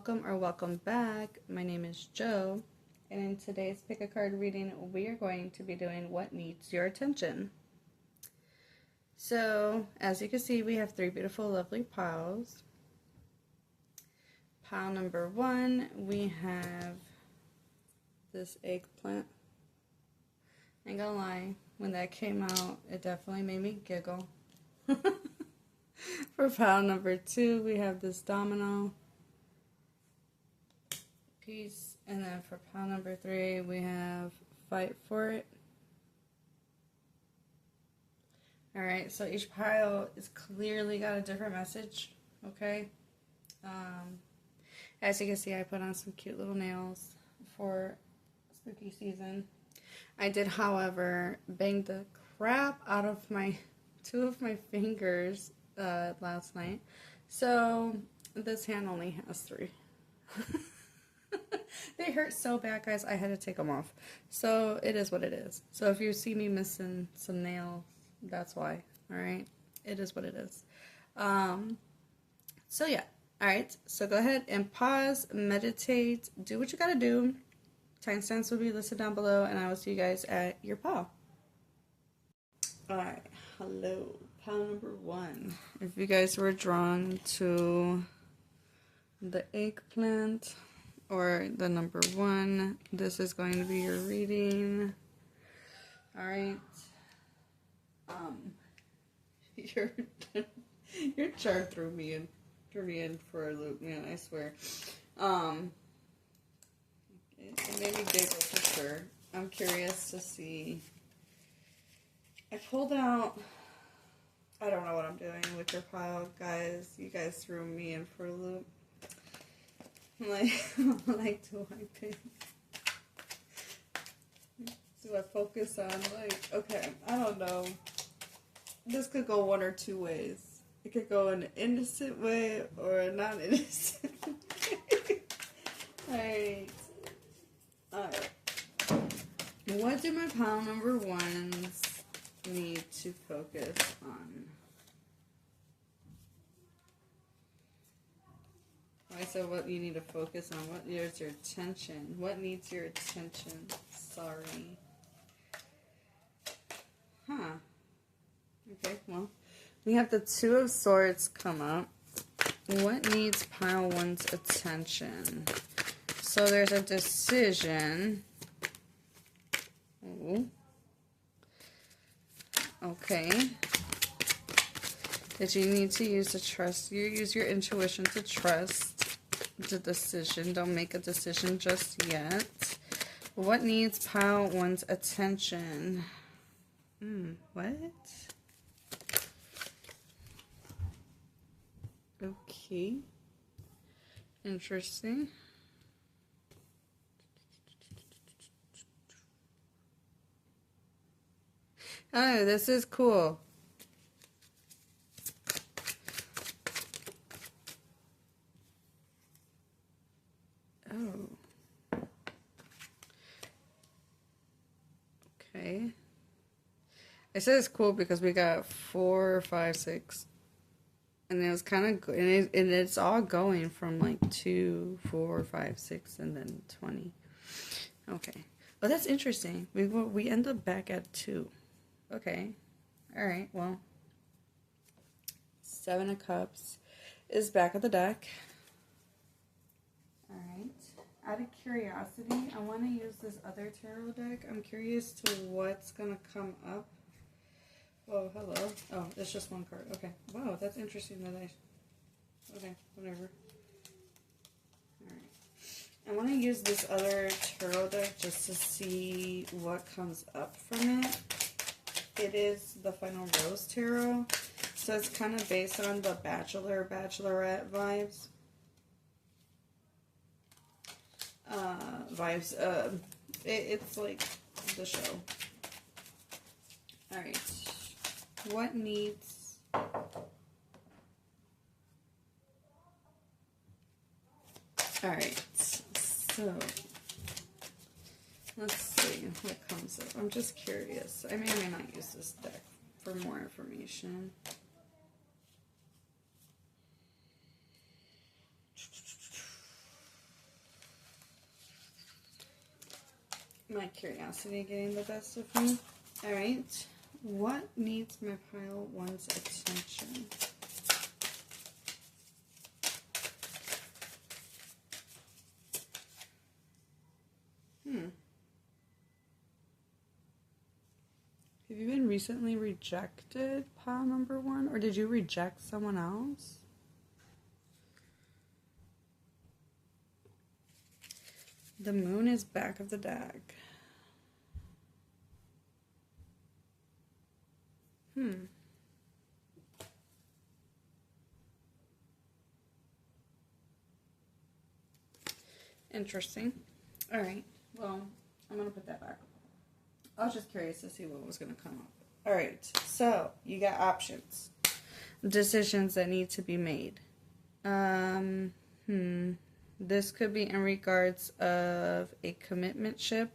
welcome or welcome back. My name is Joe, and in today's pick a card reading, we are going to be doing what needs your attention. So, as you can see, we have three beautiful, lovely piles. Pile number one, we have this eggplant. Ain't gonna lie, when that came out, it definitely made me giggle. For pile number two, we have this domino piece. And then for pile number three, we have fight for it. Alright, so each pile is clearly got a different message. Okay. As you can see, I put on some cute little nails for spooky season. I did, however, bang the crap out of two of my fingers last night. So this hand only has three. They hurt so bad, guys, I had to take them off. So it is what it is. So if you see me missing some nails, that's why. Alright? It is what it is. So yeah. Alright, so go ahead and pause, meditate, do what you gotta do. Timestamps will be listed down below, and I will see you guys at your pile. Alright, hello. Pile number one. If you guys were drawn to the eggplant or the number one, this is going to be your reading. Alright. Your chart threw me in for a loop, man, I swear. It made me giggle for sure. I'm curious to see. I pulled out, I don't know what I'm doing with your pile, guys. You guys threw me in for a loop. I'm like, do I pick? Do I focus on, like, okay, I don't know. This could go one or two ways. It could go in an innocent way or a non-innocent way. Alright. Alright. What do my pile number ones need to focus on? I said what you need to focus on. What needs your attention? What needs your attention? Sorry. Huh. Okay, well, we have the Two of Swords come up. What needs pile one's attention? So there's a decision. Ooh. Okay. That you need to use to trust. You use your intuition to trust the decision. Don't make a decision just yet. What needs pile one's attention? What? Okay. Interesting. Oh, this is cool. Oh. Okay. I said it's cool because we got 4, 5, 6. And it was kind of good. And it's all going from like 2, 4, 5, 6, and then 20. Okay. Well, that's interesting. We end up back at 2. Okay. Alright, well. 7 of Cups is back of the deck. Alright. Out of curiosity, I want to use this other tarot deck. I'm curious to what's going to come up. Oh, hello. Oh, it's just one card. Okay. Wow, that's interesting that okay, whatever. Alright. I want to use this other tarot deck just to see what comes up from it. It is the Final Rose Tarot. So it's kind of based on the Bachelor, Bachelorette vibes. It's like the show. Alright. What needs... Alright, so let's see what comes up. I'm just curious. I may or may not use this deck for more information. My curiosity getting the best of me. Alright. What needs my pile one's attention? Have you been recently rejected, pile number one? Or did you reject someone else? The moon is back of the deck. Interesting. Alright, well, I'm going to put that back. I was just curious to see what was going to come up. Alright, so you got options. Decisions that need to be made. This could be in regards of a commitmentship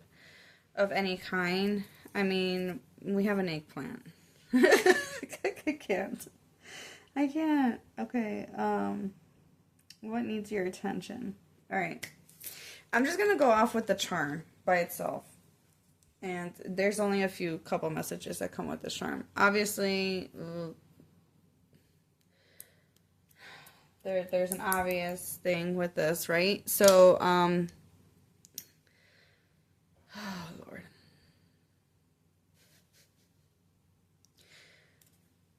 of any kind. I mean, we have an eggplant. I can't. Okay, what needs your attention? Alright. I'm just going to go off with the charm by itself. And there's only a couple messages that come with this charm. Obviously, there's an obvious thing with this, right? So, oh, Lord.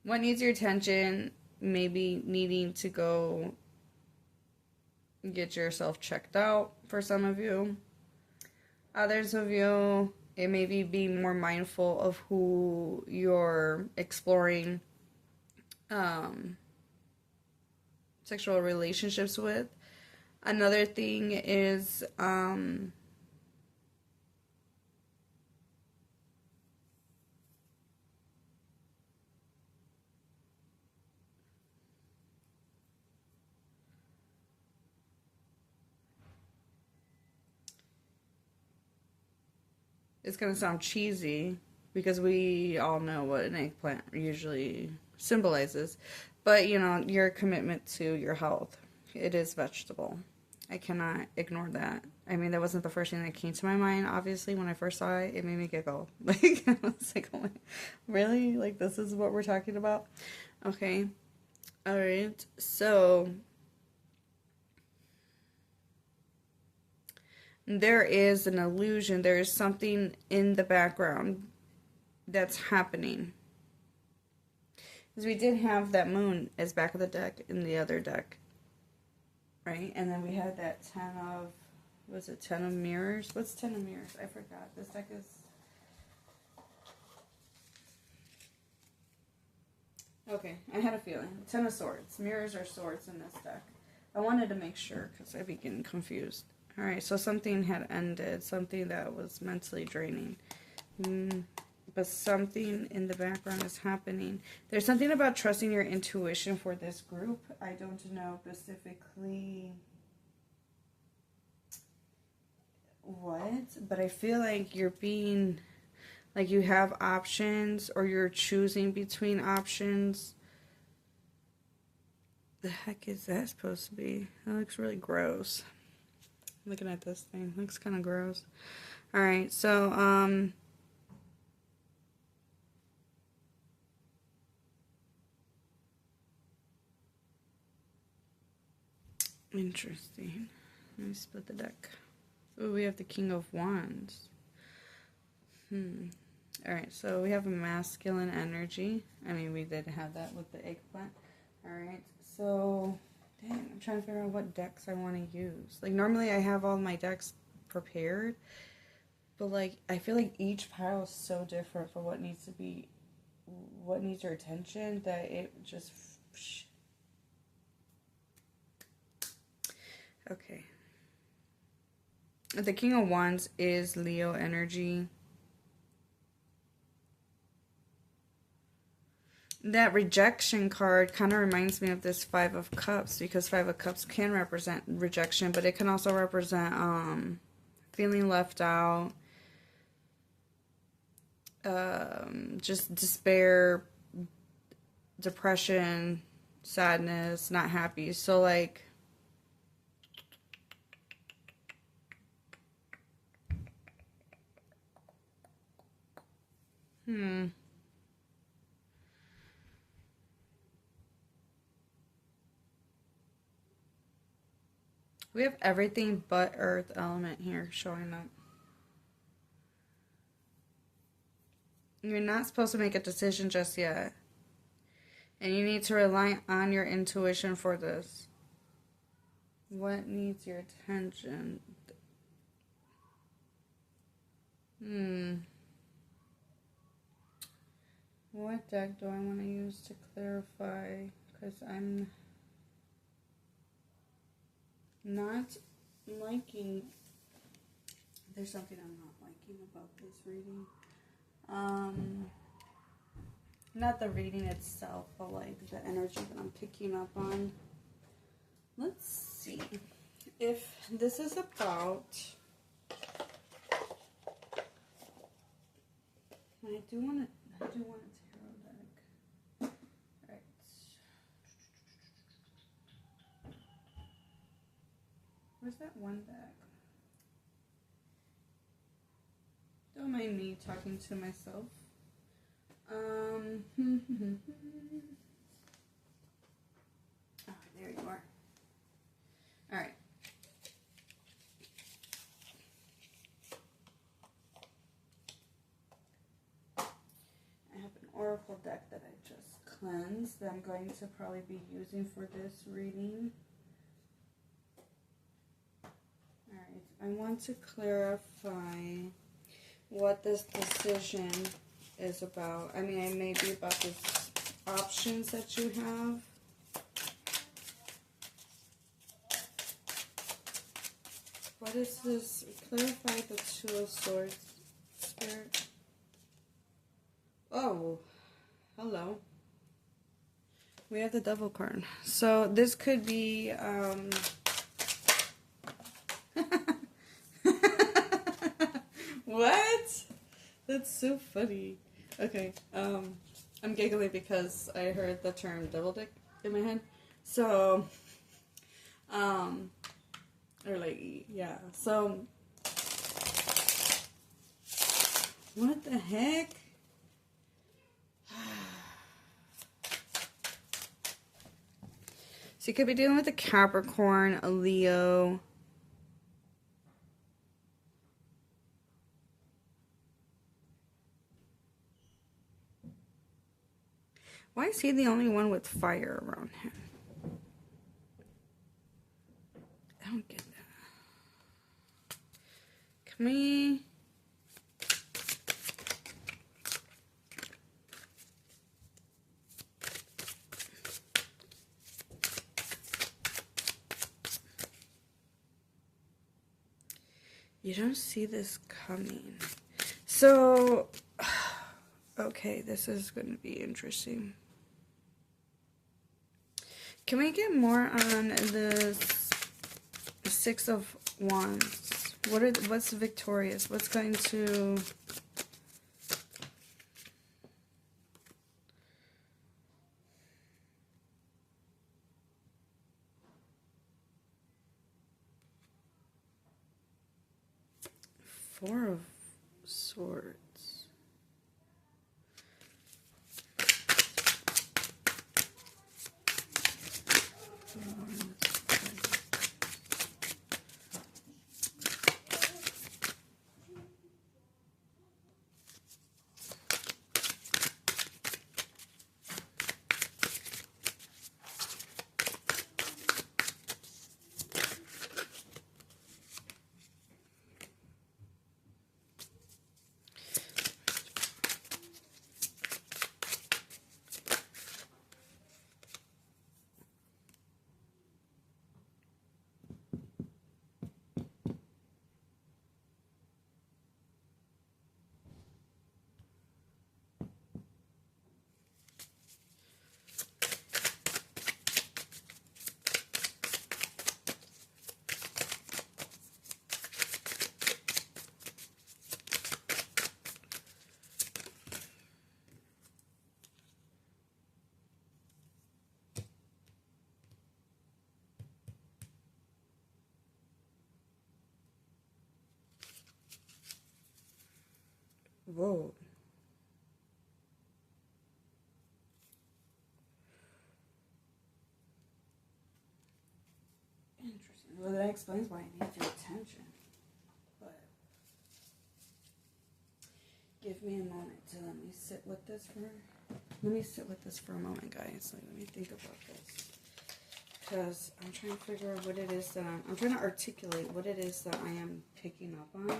What needs your attention? Maybe needing to go get yourself checked out for some of you. Others of you, it may be being more mindful of who you're exploring sexual relationships with. Another thing is it's going to sound cheesy because we all know what an eggplant usually symbolizes. But, you know, your commitment to your health. It is vegetable. I cannot ignore that. I mean, that wasn't the first thing that came to my mind, obviously. When I first saw it, it made me giggle. Like, I was like, oh my, really? Like, this is what we're talking about? Okay. Alright. So, there is an illusion. There is something in the background that's happening. Because we did have that moon as back of the deck in the other deck. Right? And then we had that 10 of... Was it 10 of mirrors? What's 10 of mirrors? I forgot. This deck is... Okay, I had a feeling. 10 of swords. Mirrors are swords in this deck. I wanted to make sure because I'd be getting confused. Alright, so something had ended. Something that was mentally draining. But something in the background is happening. There's something about trusting your intuition for this group. I don't know specifically what, but I feel like you're being, like you have options or you're choosing between options. The heck is that supposed to be? That looks really gross. Looking at this thing, looks kind of gross. Alright, so, interesting. Let me split the deck. Oh, we have the King of Wands. Alright, so we have a masculine energy. I mean, we did have that with the eggplant. Alright, so... Dang, I'm trying to figure out what decks I want to use. Like, normally I have all my decks prepared. But, like, I feel like each pile is so different for what needs to be... What needs your attention that it just... Okay. The King of Wands is Leo energy. That rejection card kind of reminds me of this Five of Cups, because Five of Cups can represent rejection, but it can also represent feeling left out, just despair, depression, sadness, not happy. So, like, Hmm. We have everything but earth element here showing up. You're not supposed to make a decision just yet. And you need to rely on your intuition for this. What needs your attention? What deck do I want to use to clarify? Because I'm not liking... There's something I'm not liking about this reading. Not the reading itself, but like the energy that I'm picking up on. Let's see if this is about... I do want a tarot deck. Right. Where's that one deck? Don't mind me talking to myself. Oh, there you are. All right. I have an oracle deck that I just cleansed that I'm going to probably be using for this reading. All right. I want to clarify what this decision is about. I mean, it may be about the options that you have. What is this? Clarify the Two of Swords, Spirit. Oh, hello. We have the Devil card. So this could be, what? That's so funny. Okay, I'm giggling because I heard the term devil dick in my head. So, or like, yeah. So, what the heck? So you could be dealing with a Capricorn, a Leo. Why is he the only one with fire around him? I don't get that. Can we... You don't see this coming. So, okay, this is going to be interesting. Can we get more on the Six of Wands? What's victorious? What's going to... Four of Swords. Whoa. explains why I need your attention. But give me a moment to let me sit with this for a moment, guys. Like, let me think about this. Because I'm trying to figure out what it is that I'm trying to articulate what it is that I am picking up on.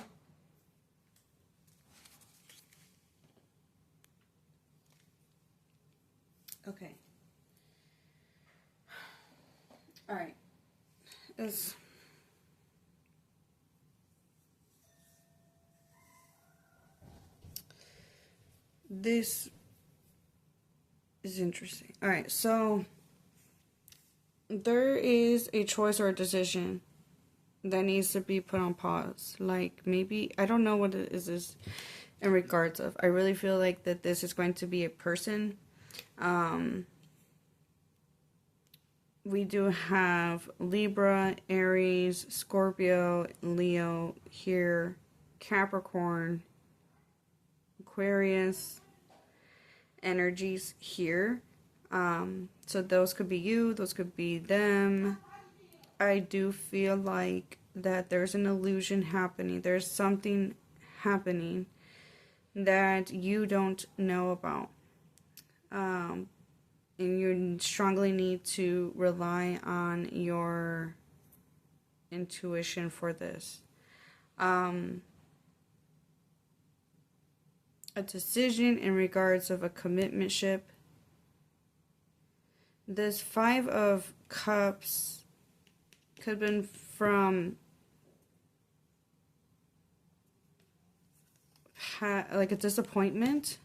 Okay. All right. This is interesting. All right, so there is a choice or a decision that needs to be put on pause. Like, maybe, I don't know what it is this in regards of. I really feel like that this is going to be a person. We do have Libra, Aries, Scorpio, Leo here, Capricorn, Aquarius energies here. So those could be you, those could be them. I do feel like that there's an illusion happening. There's something happening that you don't know about. And you strongly need to rely on your intuition for this. A decision in regards of a commitmentship. This 5 of Cups could have been from like a disappointment.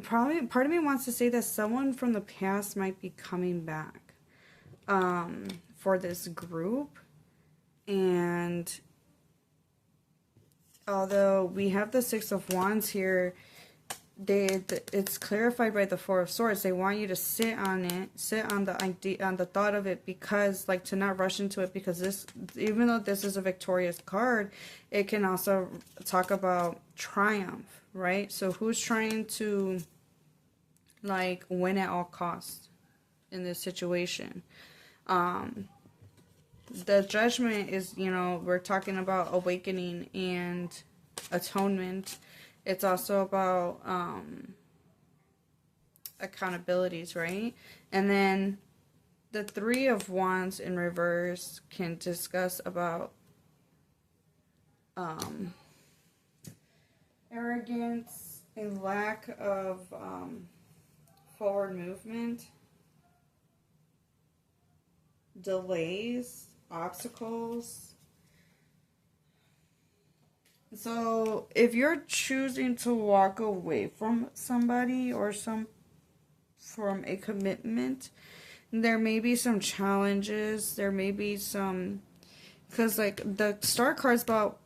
Part of me wants to say that someone from the past might be coming back for this group. And although we have the 6 of Wands here, it's clarified by the 4 of Swords. They want you to sit on it, sit on the idea, on the thought of it, because, like, to not rush into it, because this, even though this is a victorious card, it can also talk about triumph, right? So who's trying to, like, win at all costs in this situation? The Judgment is, you know, we're talking about awakening and atonement. It's also about accountabilities, right? And then the 3 of Wands in reverse can discuss about arrogance and lack of forward movement, delays, obstacles. So if you're choosing to walk away from somebody or from a commitment, there may be some challenges. There may be some, because, like, the Star card's about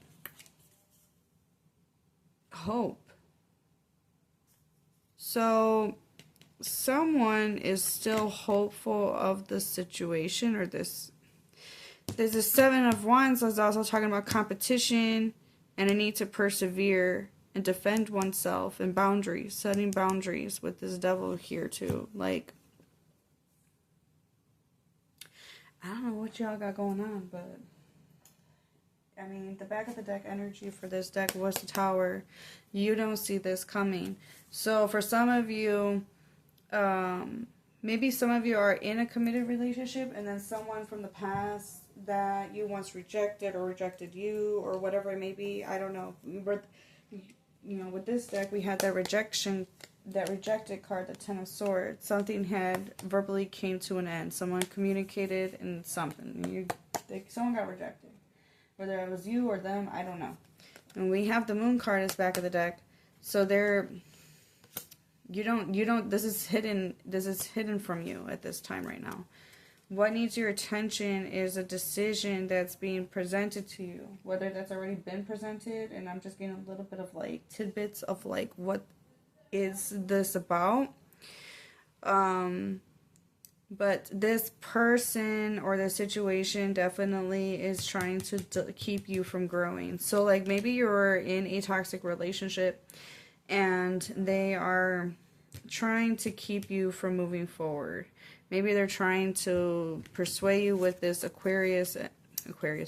hope. So someone is still hopeful of the situation, or this. There's a 7 of Wands that's also talking about competition and a need to persevere and defend oneself, and boundaries, setting boundaries with this Devil here too. Like, I don't know what y'all got going on, but I mean, the back of the deck energy for this deck was the Tower. You don't see this coming. So for some of you, maybe some of you are in a committed relationship, and then someone from the past that you once rejected or rejected you, or whatever it may be. I don't know. But, you know, with this deck, we had that rejected card, the 10 of Swords. Something had verbally came to an end. Someone communicated and something. Someone got rejected. Whether it was you or them, I don't know. And we have the Moon card as back of the deck. So this is hidden from you at this time right now. What needs your attention is a decision that's being presented to you, whether that's already been presented, and I'm just getting a little bit of, like, tidbits of, like, what is this about? But this person or the situation definitely is trying to keep you from growing. So, like, maybe you're in a toxic relationship and they are trying to keep you from moving forward. Maybe they're trying to persuade you with this Aquarius,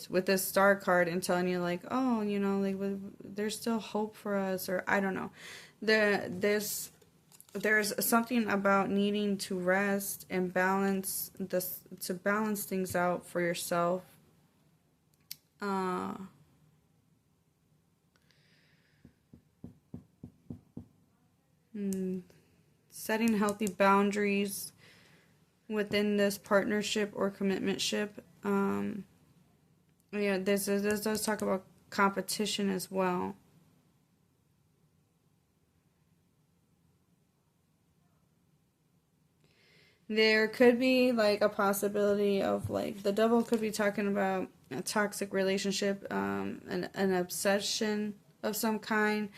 with this star card and telling you like, oh, you know, like there's still hope for us, or I don't know. There's something about needing to rest and balance this, to balance things out for yourself. Setting healthy boundaries within this partnership or commitmentship. Yeah, this does talk about competition as well. There could be like a possibility of like the devil could be talking about a toxic relationship, an obsession of some kind.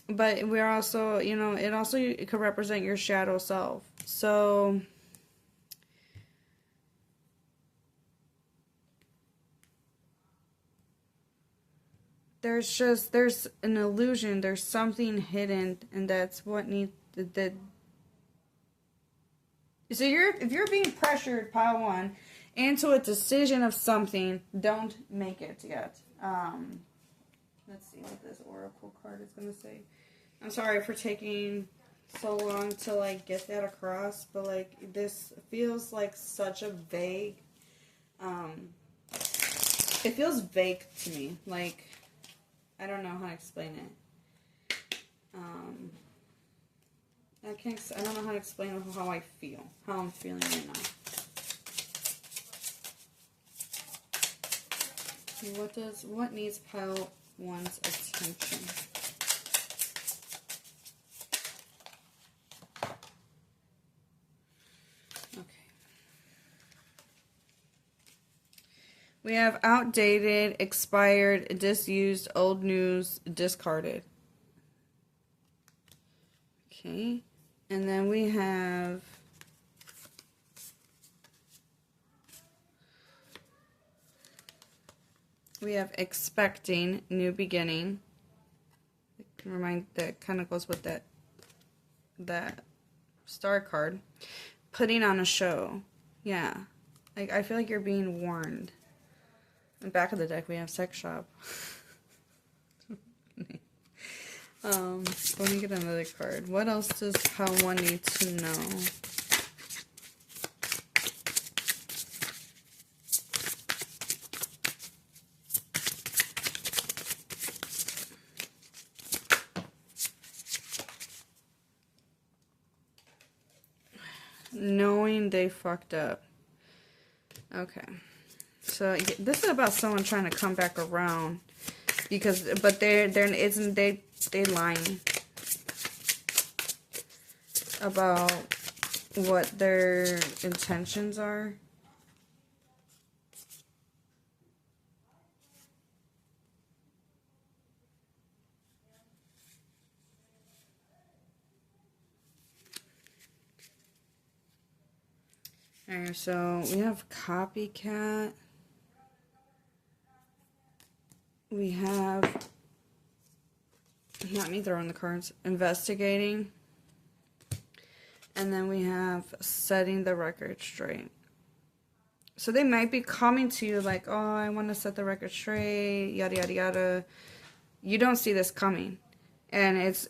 But we're also, you know, it could represent your shadow self. So there's an illusion, there's something hidden, and that's what needs that. So if you're being pressured, pile one, into a decision of something, don't make it yet. Let's see what this oracle card is gonna say. I'm sorry for taking so long to like get that across, but like this feels like such a vague. It feels vague to me. Like I don't know how to explain it. I don't know how to explain how I feel, how I'm feeling right now. What needs pile one's attention? Okay. We have outdated, expired, disused, old news, discarded. Okay. And then we have expecting, new beginning. That kind of goes with that star card. Putting on a show. Yeah. Like I feel like you're being warned. In the back of the deck we have sex shop. Let me get another card. What else does how one need to know? Knowing they fucked up. Okay. So this is about someone trying to come back around but they lying about what their intentions are. Alright, so we have copycat. We have, not me throwing the cards, investigating. And then we have setting the record straight. So they might be coming to you like, oh, I want to set the record straight, yada, yada, yada. You don't see this coming. And it's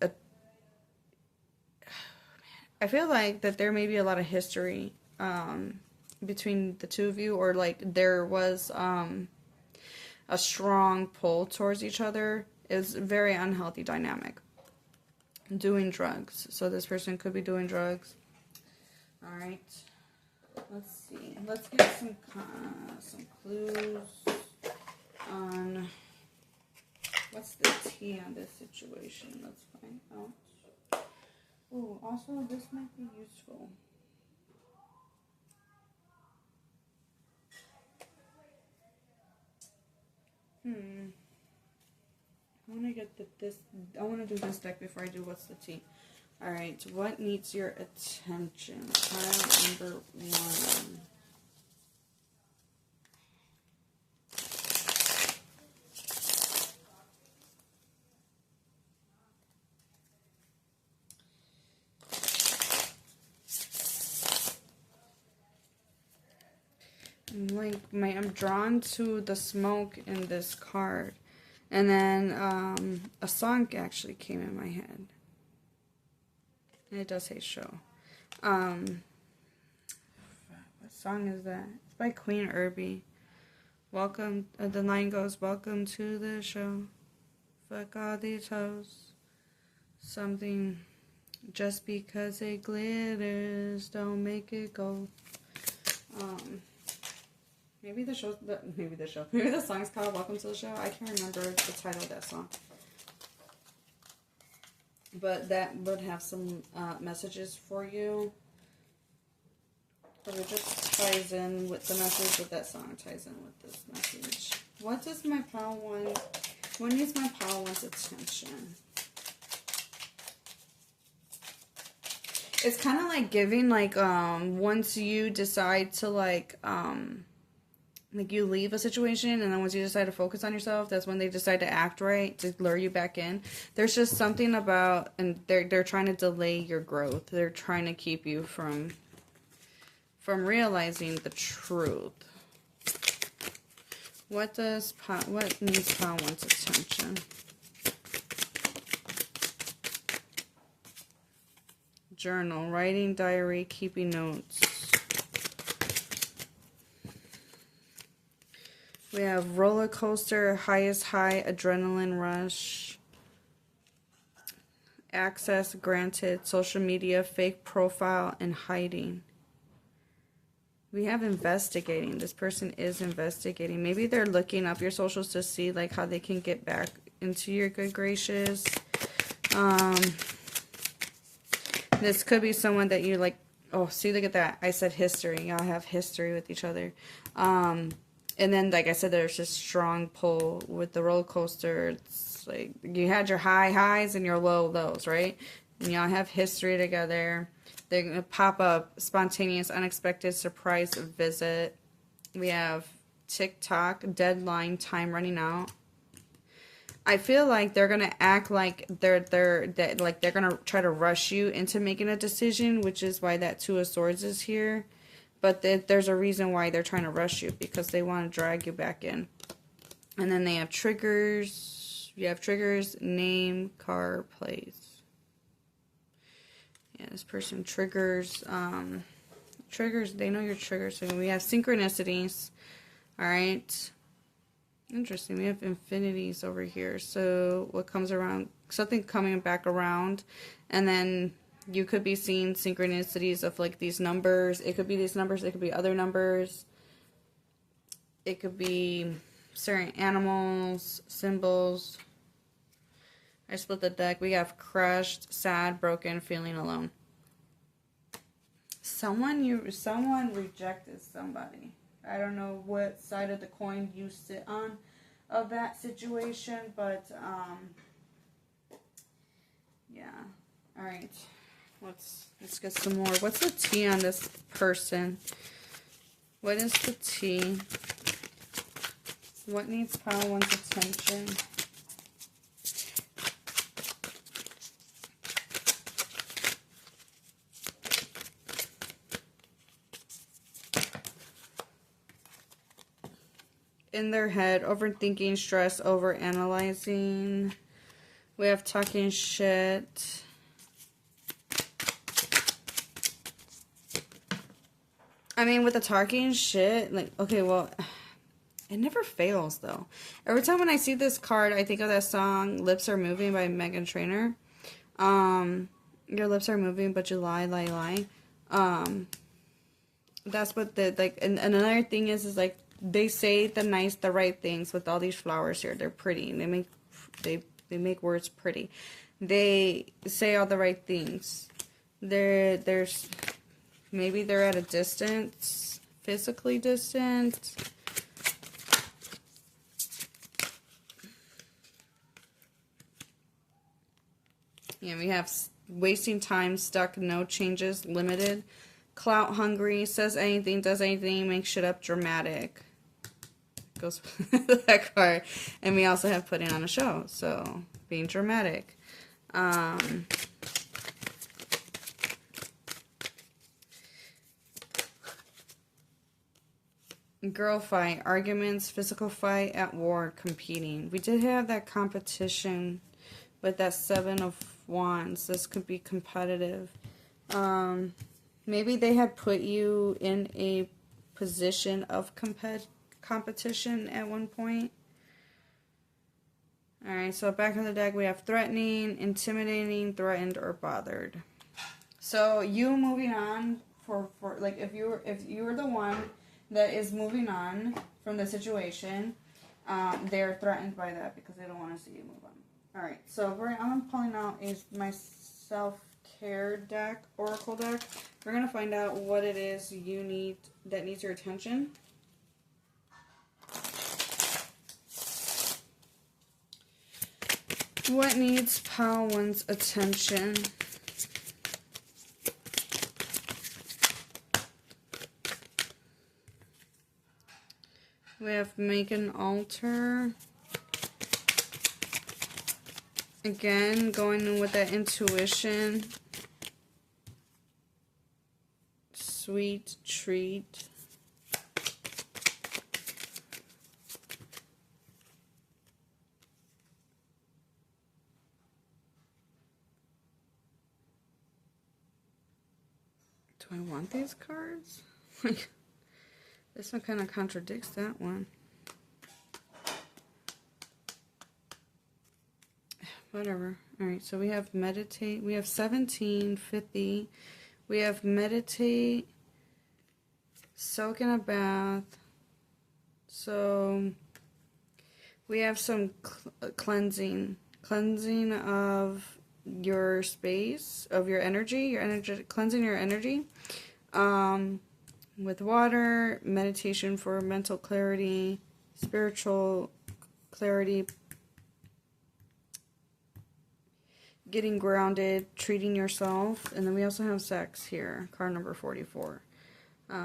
a, I feel like that there may be a lot of history between the two of you, or like there was a strong pull towards each other. Is a very unhealthy dynamic. Doing drugs. So this person could be doing drugs. Alright. Let's see. Let's get some clues on what's the tea on this situation. Let's find out. Oh, also this might be useful. I want to do this deck before I do what's the tea. Alright, what needs your attention? Pile number 1. like I'm drawn to the smoke in this card. And then a song actually came in my head. And it does say show. What song is that? It's by Queen Irby. Welcome, the line goes, welcome to the show. Fuck all these hoes. Something, just because it glitters, don't make it go. Maybe the song's called Welcome to the Show. I can't remember the title of that song. But that would have some messages for you. But it just ties in with the message, but that song ties in with this message. What does my pile want? What needs my pile want's attention? It's kind of like giving, like, once you decide to, like you leave a situation, and then once you decide to focus on yourself, that's when they decide to act right, to lure you back in. There's just something about, and they're trying to delay your growth. They're trying to keep you from realizing the truth. What needs Pile wants attention? Journal, writing, diary, keeping notes. We have roller coaster, highest high, adrenaline rush, access granted, social media, fake profile, and hiding. We have investigating. This person is investigating. Maybe they're looking up your socials to see, like, how they can get back into your good gracious. This could be someone that you, like, oh, see, look at that. I said history. Y'all have history with each other. And then, like I said, there's this strong pull with the roller coaster. It's like you had your high highs and your low lows, right? And y'all have history together. They're going to pop up, spontaneous, unexpected, surprise visit. We have TikTok, deadline, time running out. I feel like they're going to act like they're going to try to rush you into making a decision, which is why that Two of Swords is here. But there's a reason why they're trying to rush you, because they want to drag you back in. And then they have triggers. You have triggers, name, car, place. Yeah, this person triggers. Triggers, they know your triggers. So we have synchronicities. Alright. Interesting. We have infinities over here. So what comes around, something coming back around. And then you could be seeing synchronicities of, like, these numbers. It could be these numbers. It could be other numbers. It could be certain animals, symbols. I split the deck. We have crushed, sad, broken, feeling alone. Someone rejected somebody. I don't know what side of the coin you sit on of that situation, but yeah. All right. Let's get some more. What's the T on this person? What is the T? What needs Pile One's attention? In their head, overthinking, stress, overanalyzing. We have talking shit. I mean, with the talking shit, like, okay, well, it never fails, though. Every time when I see this card, I think of that song, Lips Are Moving by Meghan Trainor. Your lips are moving, but you lie, lie, lie. That's what the, like, and another thing is like, they say the right things with all these flowers here. They're pretty. And they make words pretty. They say all the right things. There's maybe they're at a distance, physically distant. Yeah, we have wasting time, stuck, no changes, limited, clout hungry, says anything, does anything, makes shit up, dramatic. Goes with that card. And we also have putting on a show, so being dramatic. Girl fight, arguments, physical fight, at war, competing. We did have that competition with that 7 of Wands. This could be competitive. Maybe they had put you in a position of competition at one point. Alright, so back in the deck we have threatening, intimidating, threatened, or bothered. So you moving on for like if you're the one that is moving on from the situation, they're threatened by that because they don't want to see you move on. Alright, so I'm pulling out my self-care deck, oracle deck. We're going to find out what it is you need that needs your attention. What needs pile one's attention? We have make an altar. Again, going in with that intuition. Sweet treat. Do I want these cards? This one kind of contradicts that one. Whatever. Alright, so we have meditate. We have 1750. We have meditate. Soak in a bath. So we have some cleansing. Cleansing of your space, of your energy, cleansing your energy. With water, meditation for mental clarity, spiritual clarity, getting grounded, treating yourself, and then we also have sex here, card number 44. Yeah,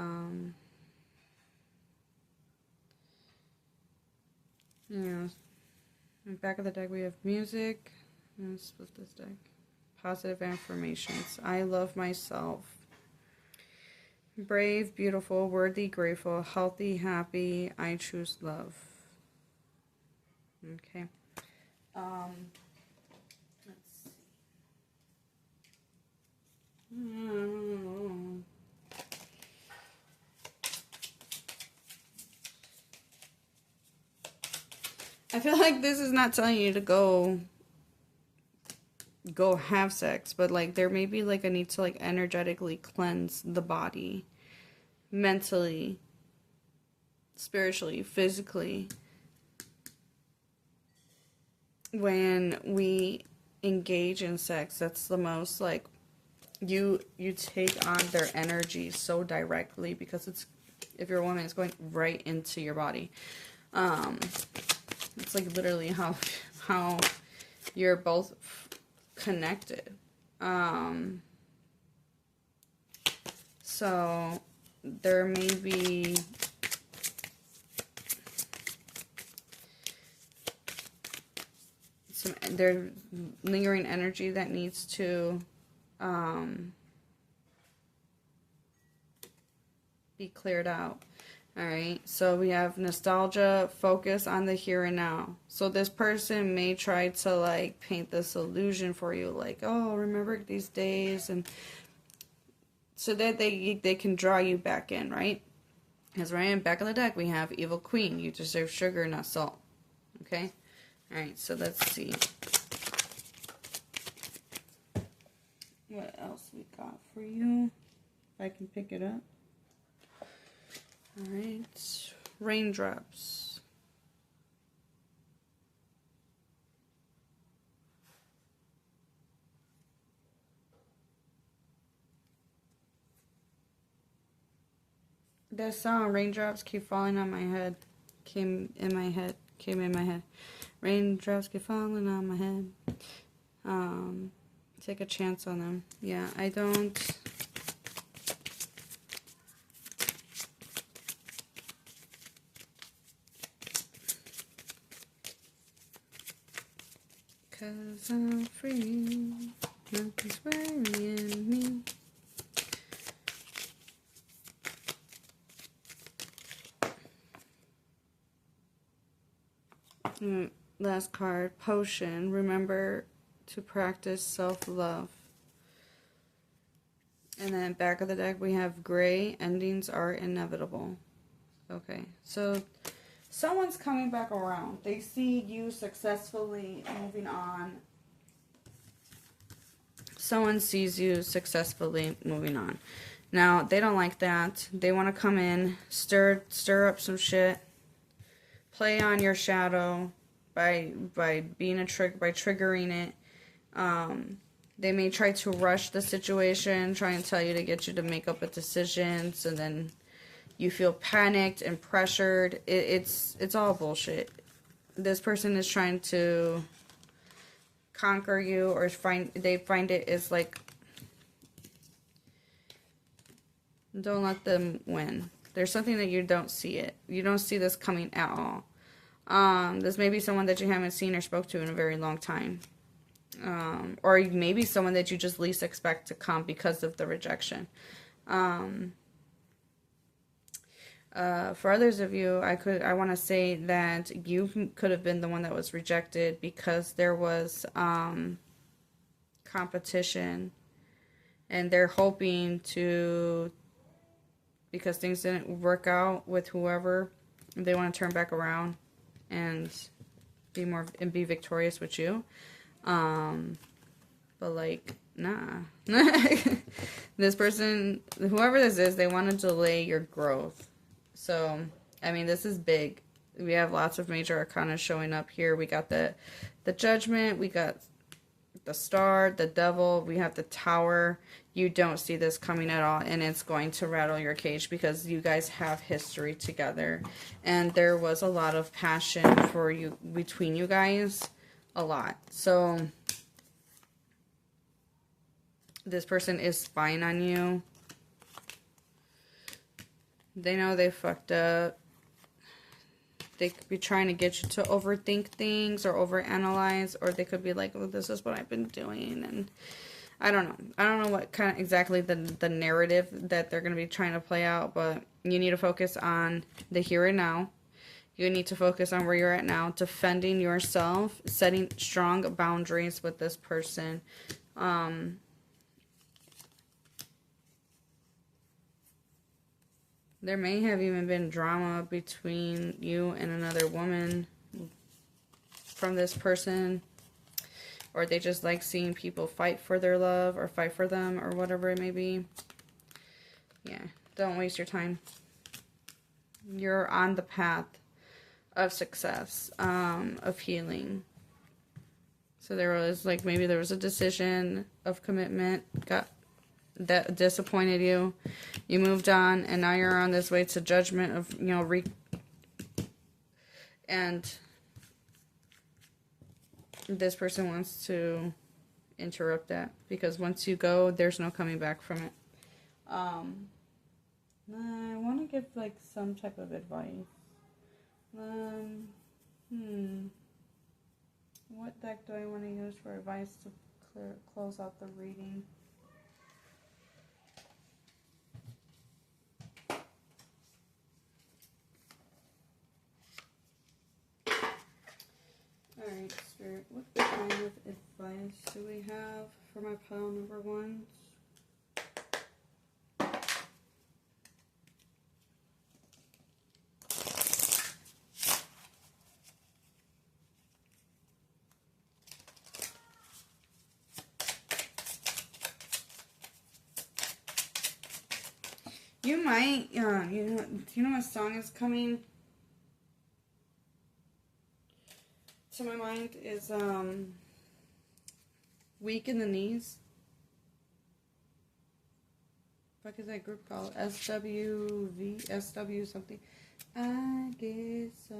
in the back of the deck we have music. I'm going to split this deck. Positive affirmations. I love myself. Brave, beautiful, worthy, grateful, healthy, happy. I choose love. Okay. Let's see. I feel like this is not telling you to go have sex, but like there may be like a need to like energetically cleanse the body, mentally, spiritually, physically. When we engage in sex, that's the most like you take on their energy so directly, because it's, if you're a woman, it's going right into your body. It's like literally how you're both connected. So there may be there's lingering energy that needs to be cleared out. Alright, so we have nostalgia, focus on the here and now. So this person may try to like paint this illusion for you, like, oh, remember these days, and so that they can draw you back in, right? Because right in back of the deck we have Evil Queen. You deserve sugar, not salt. Okay? Alright, so let's see what else we got for you. If I can pick it up. Alright, raindrops. That song, Raindrops Keep Falling on My Head, came in my head. Raindrops keep falling on my head. Take a chance on them. Yeah, I don't... Cause I'm free, nothing's worrying me. Last card, potion. Remember to practice self-love. And then back of the deck we have gray. Endings are inevitable. Okay, so someone's coming back around. They see you successfully moving on. Someone sees you successfully moving on. Now, they don't like that. They want to come in, stir up some shit, play on your shadow by being a by triggering it. They may try to rush the situation, try and tell you to get you to make up a decision, so then you feel panicked and pressured. It's all bullshit. This person is trying to conquer you, or they find it is like, don't let them win. There's something that you don't see it. You don't see this coming at all. This may be someone that you haven't seen or spoke to in a very long time. Or maybe someone that you just least expect to come because of the rejection. For others of you, I want to say that you could have been the one that was rejected because there was competition, and they're hoping to, because things didn't work out with whoever, they want to turn back around and be victorious with you. But like, nah. This person, whoever this is, they want to delay your growth. So, I mean, this is big. We have lots of major arcana showing up here. We got the Judgment, we got the Star, the Devil, we have the Tower. You don't see this coming at all, and it's going to rattle your cage because you guys have history together. And there was a lot of passion for you between you guys. A lot. So, this person is spying on you. They know they fucked up. They could be trying to get you to overthink things or overanalyze, or they could be like, oh, this is what I've been doing, and I don't know. I don't know what kind of exactly the narrative that they're going to be trying to play out, but you need to focus on the here and now. You need to focus on where you're at now, defending yourself, setting strong boundaries with this person. There may have even been drama between you and another woman from this person. Or they just like seeing people fight for their love or fight for them or whatever it may be. Yeah, don't waste your time. You're on the path of success, of healing. So there was like, maybe there was a decision of commitment that disappointed you. You moved on, and now you're on this way to judgment of, you know, and this person wants to interrupt that, because once you go, there's no coming back from it. I want to give like some type of advice. What deck do I want to use for advice to close out the reading? Alright, Spirit, what kind of advice do we have for my pile number ones? You might, you know what song is coming to my mind is, Weak in the Knees. What is that group called? SW something. I get so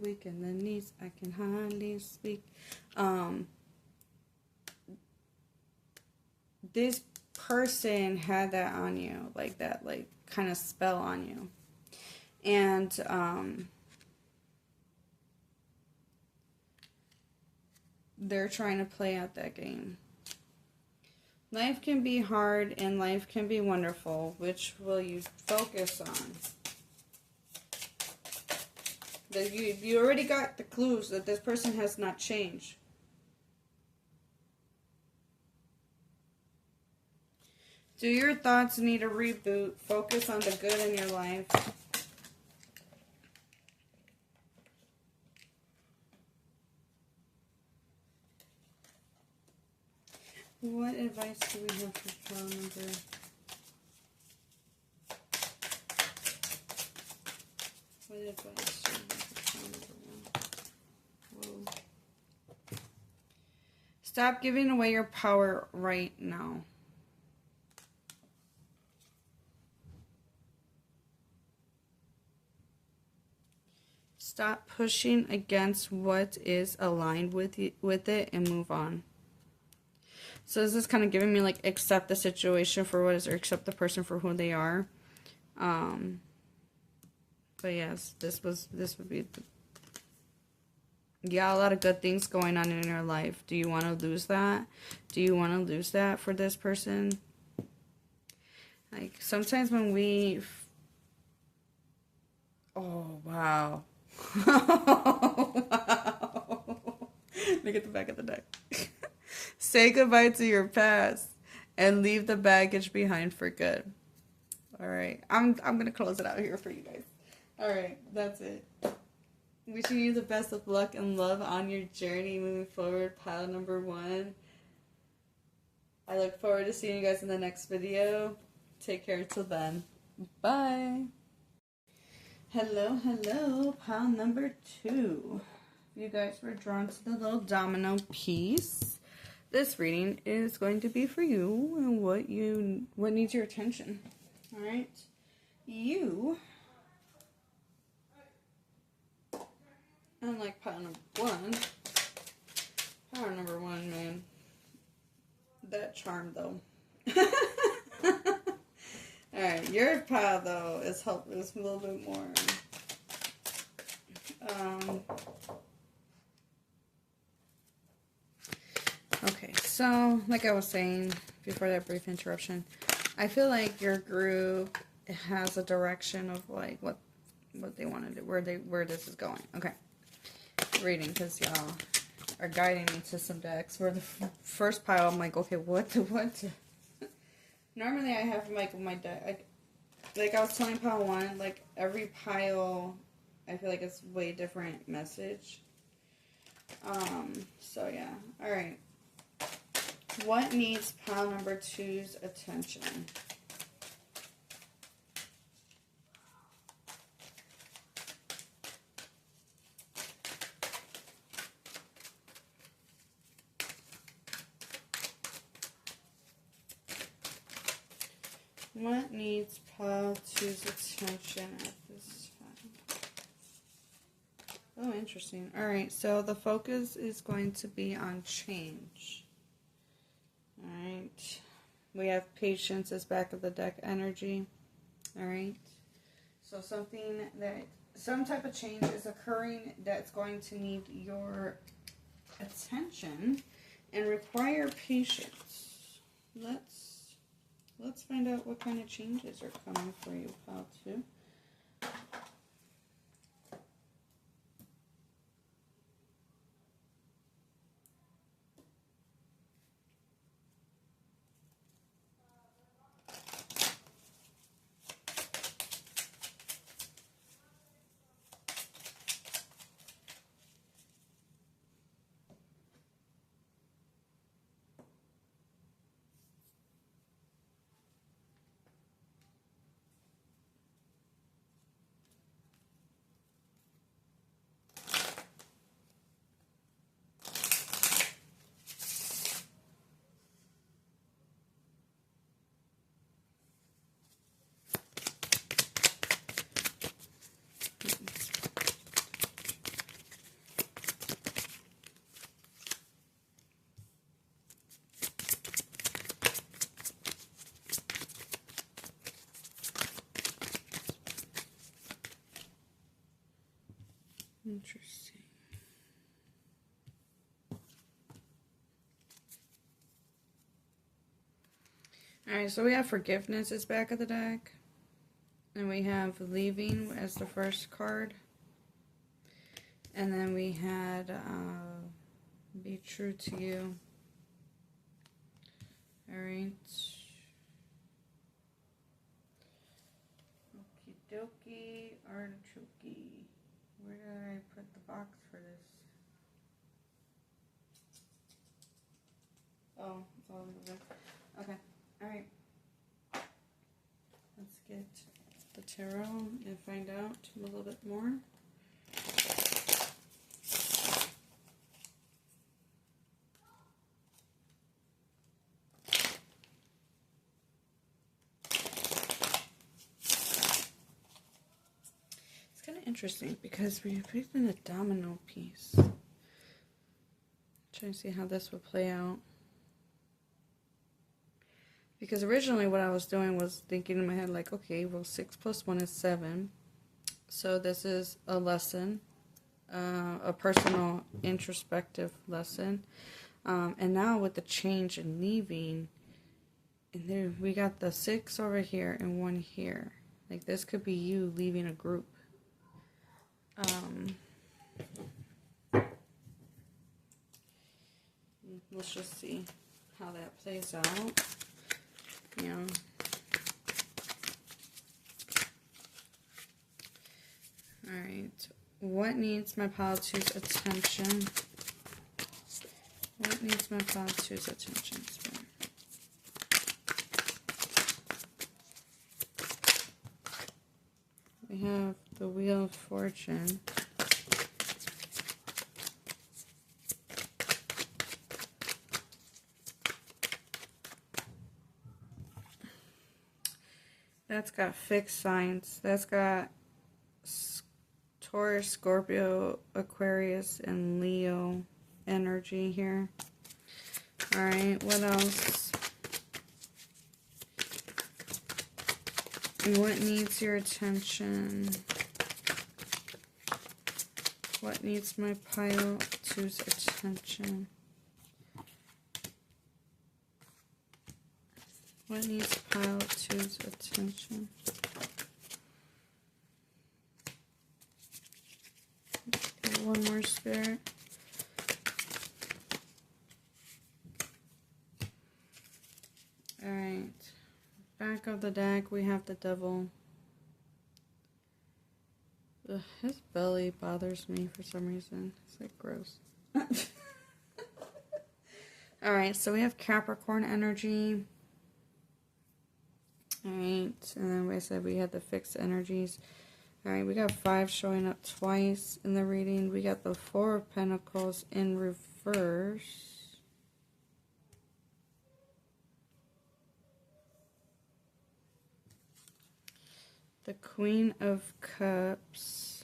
weak in the knees, I can hardly speak. This person had that on you, like that, like, kind of spell on you. And, they're trying to play out that game. Life can be hard and life can be wonderful. Which will you focus on? You already got the clues that this person has not changed. Do your thoughts need a reboot? Focus on the good in your life. What advice do we have for pile number? What advice do we have for pile number 1? Whoa. Stop giving away your power right now. Stop pushing against what is aligned with it and move on. So this is kind of giving me like accept the situation for what is, or accept the person for who they are. But yes, this would be a lot of good things going on in your life. Do you want to lose that? Do you want to lose that for this person? Like sometimes when we oh wow. Oh, wow. Look at the back of the deck. Say goodbye to your past and leave the baggage behind for good. All right. I'm going to close it out here for you guys. All right. That's it. Wishing you the best of luck and love on your journey moving forward, pile number 1. I look forward to seeing you guys in the next video. Take care till then. Bye. Hello, pile number 2. You guys were drawn to the little domino piece. This reading is going to be for you and what needs your attention. All right, you, unlike pile number 1. Pile number 1, man, that charm though. Alright, your pile, though, is helpless a little bit more. Okay, so, like I was saying before that brief interruption, I feel like your group has a direction of, like, what they want to do, where this is going. Okay, reading, because y'all are guiding me to some decks. Where the first pile, I'm like, okay, what? Normally I have like my deck, like I was telling pile 1, like every pile I feel like it's way different message. So yeah. Alright. What needs pile number 2's attention? What needs pile 2's attention at this time? Oh, interesting. Alright, so the focus is going to be on change. Alright. We have patience as back of the deck energy. Alright. So some type of change is occurring that's going to need your attention and require patience. Let's find out what kind of changes are coming for you, pile 2. Interesting. Alright, so we have forgiveness as back of the deck. And we have leaving as the first card. And then we had be true to you. All right. Okie dokie, artichoke. Where did I put the box for this? Oh, it's all over there. Okay, all right. Let's get the tarot and find out a little bit more. It's kind of interesting because we picked in a domino piece. Trying to see how this would play out. Because originally what I was doing was thinking in my head like, okay, well 6 plus 1 is 7. So this is a lesson, a personal introspective lesson. And now with the change and leaving, and there we got the 6 over here and 1 here. Like this could be you leaving a group. Let's just see how that plays out. Yeah. All right. What needs my pile two's attention? What needs my pile two's attention? We have the Wheel of Fortune. That's got fixed signs. That's got Taurus, Scorpio, Aquarius, and Leo energy here. Alright, what else? And what needs your attention? What needs my pile two's attention? What needs pile two's attention? Okay, one more spirit. Alright. Back of the deck, we have the Devil. Ugh, his belly bothers me for some reason. It's like gross. Alright, so we have Capricorn energy. Alright, and then I said we had the fixed energies. Alright, we got 5 showing up twice in the reading. We got the 4 of Pentacles in reverse. The Queen of Cups.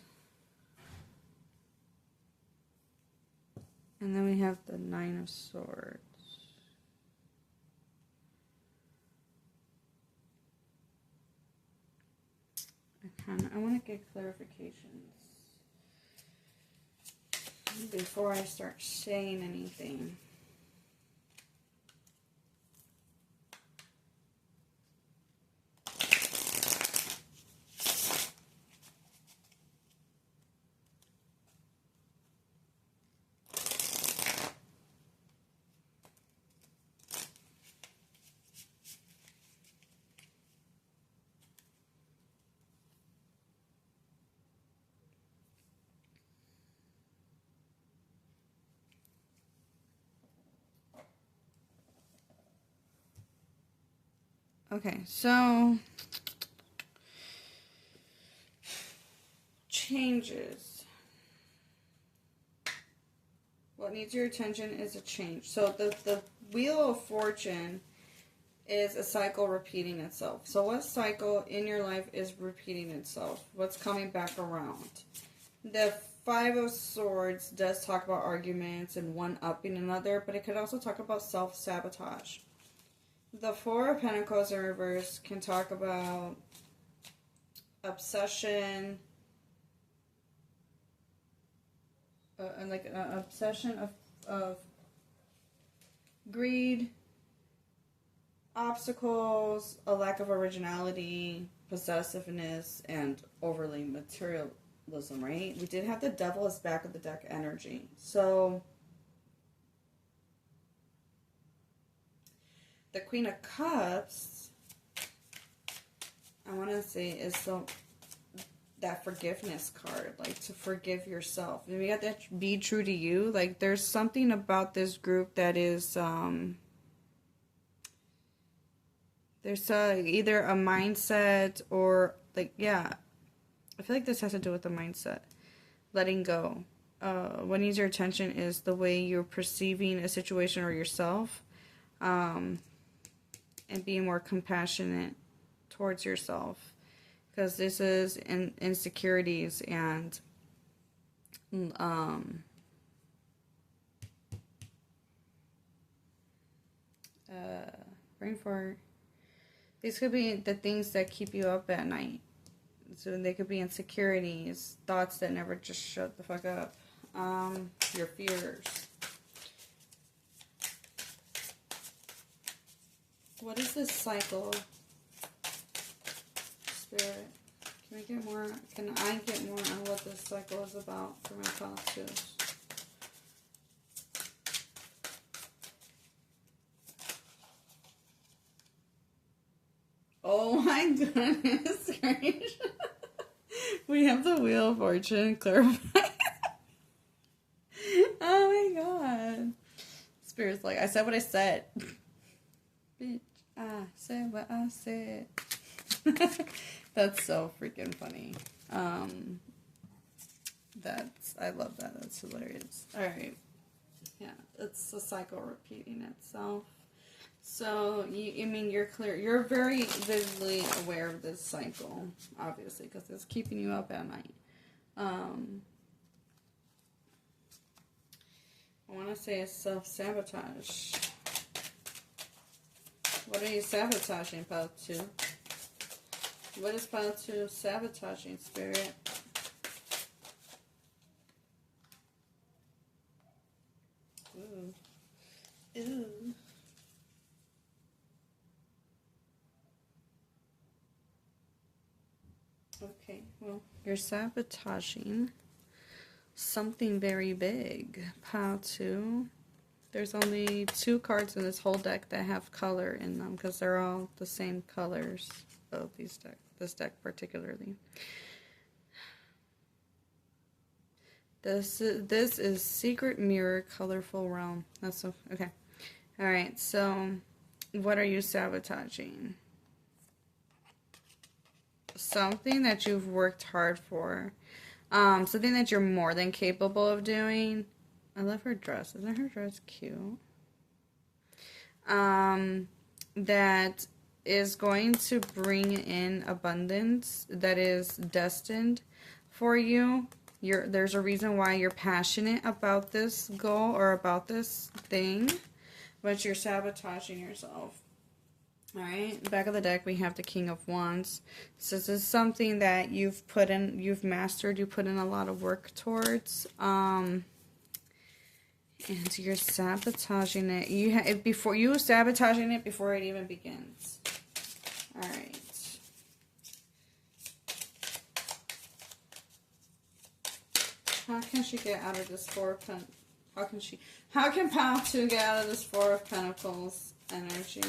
And then we have the 9 of Swords. I want to get clarifications before I start saying anything. Okay, so changes. What needs your attention is a change. So the Wheel of Fortune is a cycle repeating itself. So what cycle in your life is repeating itself? What's coming back around? The 5 of Swords does talk about arguments and one upping another, but it could also talk about self-sabotage. The 4 of Pentacles in reverse can talk about obsession, and like an obsession of greed, obstacles, a lack of originality, possessiveness, and overly symbolism, right? We did have the devil as back of the deck energy. So the Queen of Cups, I want to say, is that forgiveness card, like to forgive yourself. And we got that be true to you. Like there's something about this group that is there's either a mindset or like, yeah, I feel like this has to do with the mindset. Letting go. What needs your attention is the way you're perceiving a situation or yourself, and being more compassionate towards yourself, because this is insecurities and brain fart. These could be the things that keep you up at night. So they could be insecurities, thoughts that never just shut the fuck up, your fears. What is this cycle, Spirit? Can I get more on what this cycle is about for my past twos? Oh my goodness gracious. We have the Wheel of Fortune clarify. Oh my god. Spirit's like, I said what I said. Bitch, I said what I said. That's so freaking funny. I love that. That's hilarious. Alright. Yeah, it's a cycle repeating itself. So, you're very vividly aware of this cycle, obviously, because it's keeping you up at night. I want to say it's self-sabotage. What are you sabotaging, Pile 2? What is Pile 2 sabotaging, Spirit? Ooh. Ooh. Okay, well, you're sabotaging something very big. Pile 2. There's only 2 cards in this whole deck that have color in them because they're all the same colors of this deck particularly. This is Secret Mirror Colorful Realm. That's so okay. All right. So, what are you sabotaging? Something that you've worked hard for. Something that you're more than capable of doing. I love her dress. Isn't her dress cute? That is going to bring in abundance that is destined for you. There's a reason why you're passionate about this goal or about this thing, but you're sabotaging yourself. Alright, back of the deck we have the King of Wands. So this is something that you've mastered, you put in a lot of work towards. And you're sabotaging it. You're sabotaging it before it even begins. Alright. How can she get out of this Four of Pentacles? How can Pile 2 get out of this Four of Pentacles energy?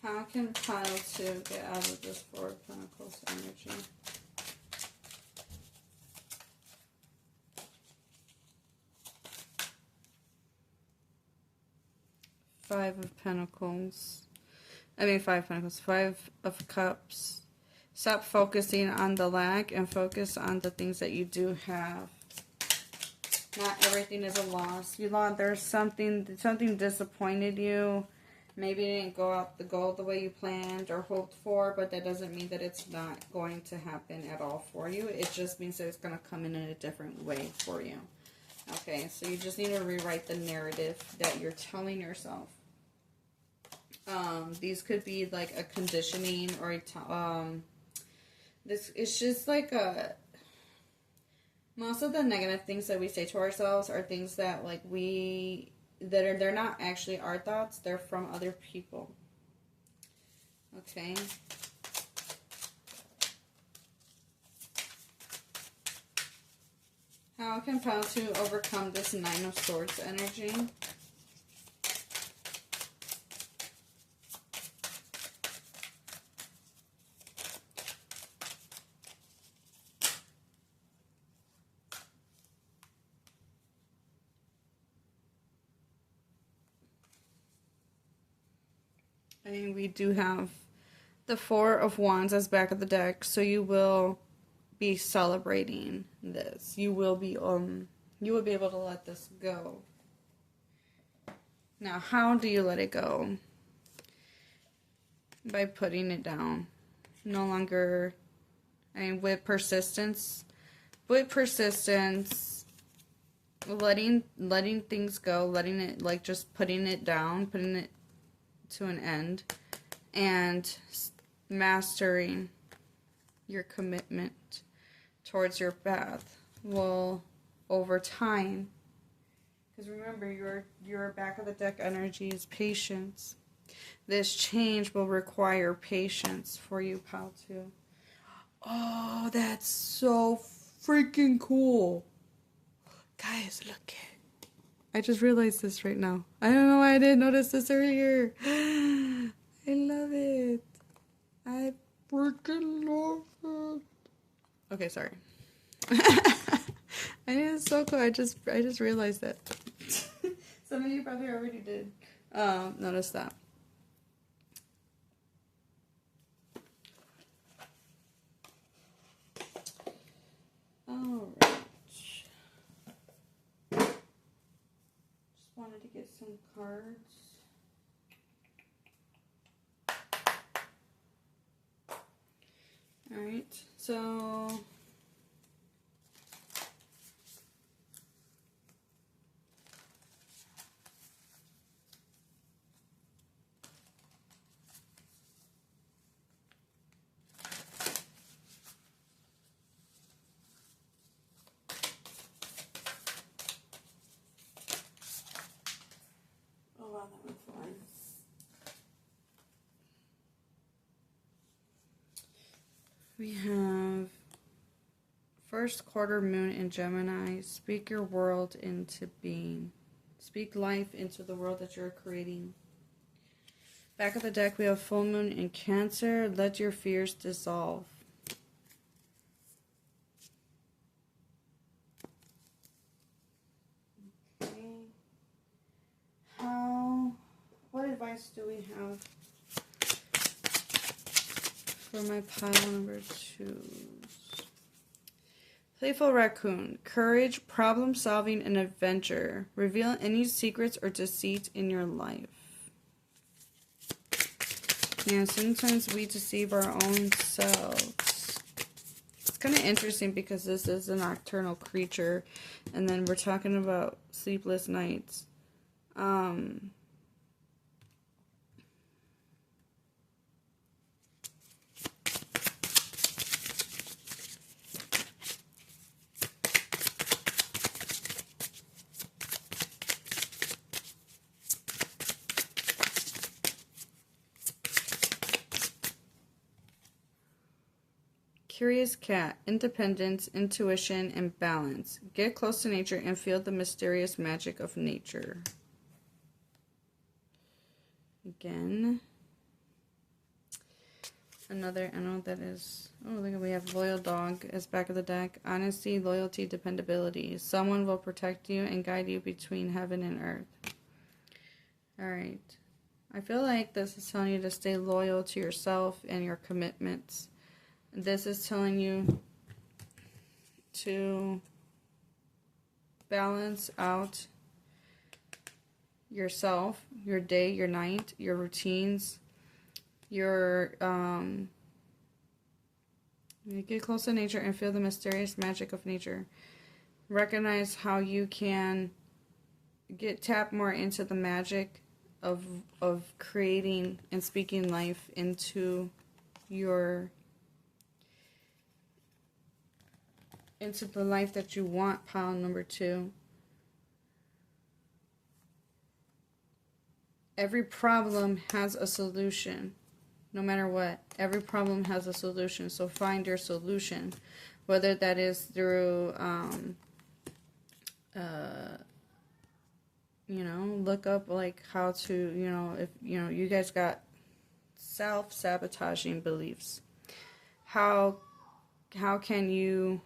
How can Pile 2 get out of this Four of Pentacles energy? Five of Pentacles. Five of Cups. Stop focusing on the lack and focus on the things that you do have. Not everything is a loss. There's something disappointed you. Maybe it didn't go out the way you planned or hoped for, but that doesn't mean that it's not going to happen at all for you. It just means that it's going to come in a different way for you. Okay, so you just need to rewrite the narrative that you're telling yourself. These could be like a conditioning or it's just like most of the negative things that we say to ourselves are things that like they're not actually our thoughts, they're from other people. Okay. How can pile 2 overcome this 9 of Swords energy? And we do have the 4 of Wands as back of the deck, so you will be celebrating this. You will be able to let this go. Now, how do you let it go? By putting it down. No longer, with persistence. With persistence, letting things go, letting it, like, just putting it down, putting it to an end, and mastering your commitment towards your path will, over time, because remember, your back of the deck energy is patience. This change will require patience for you, pal, too. Oh, that's so freaking cool. Guys, look it. I just realized this right now. I don't know why I didn't notice this earlier. I love it. I freaking love it. Okay, sorry. I think it's so cool. I just realized that. Some of you probably already did notice that. Alright. Just wanted to get some cards. Alright, so wow, that was fun. We have first quarter moon in Gemini. Speak your world into being. Speak life into the world that you're creating. Back of the deck, we have full moon in Cancer. Let your fears dissolve. What advice do we have for my pile number 2? Playful raccoon. Courage, problem solving, and adventure. Reveal any secrets or deceit in your life. Yeah, sometimes we deceive our own selves. It's kind of interesting because this is a nocturnal creature, and then we're talking about sleepless nights. Curious cat, independence, intuition, and balance. Get close to nature and feel the mysterious magic of nature. Again. Another, I don't know what that is. Oh, look, we have loyal dog as back of the deck. Honesty, loyalty, dependability. Someone will protect you and guide you between heaven and earth. Alright. I feel like this is telling you to stay loyal to yourself and your commitments. This is telling you to balance out yourself, your day, your night, your routines, your get close to nature and feel the mysterious magic of nature. Recognize how you can tap more into the magic of creating and speaking life into the life that you want, pile number 2. Every problem has a solution. No matter what, every problem has a solution. So find your solution. Whether that is through you know, look up like how to, you know, if you know you guys got self-sabotaging beliefs. How can you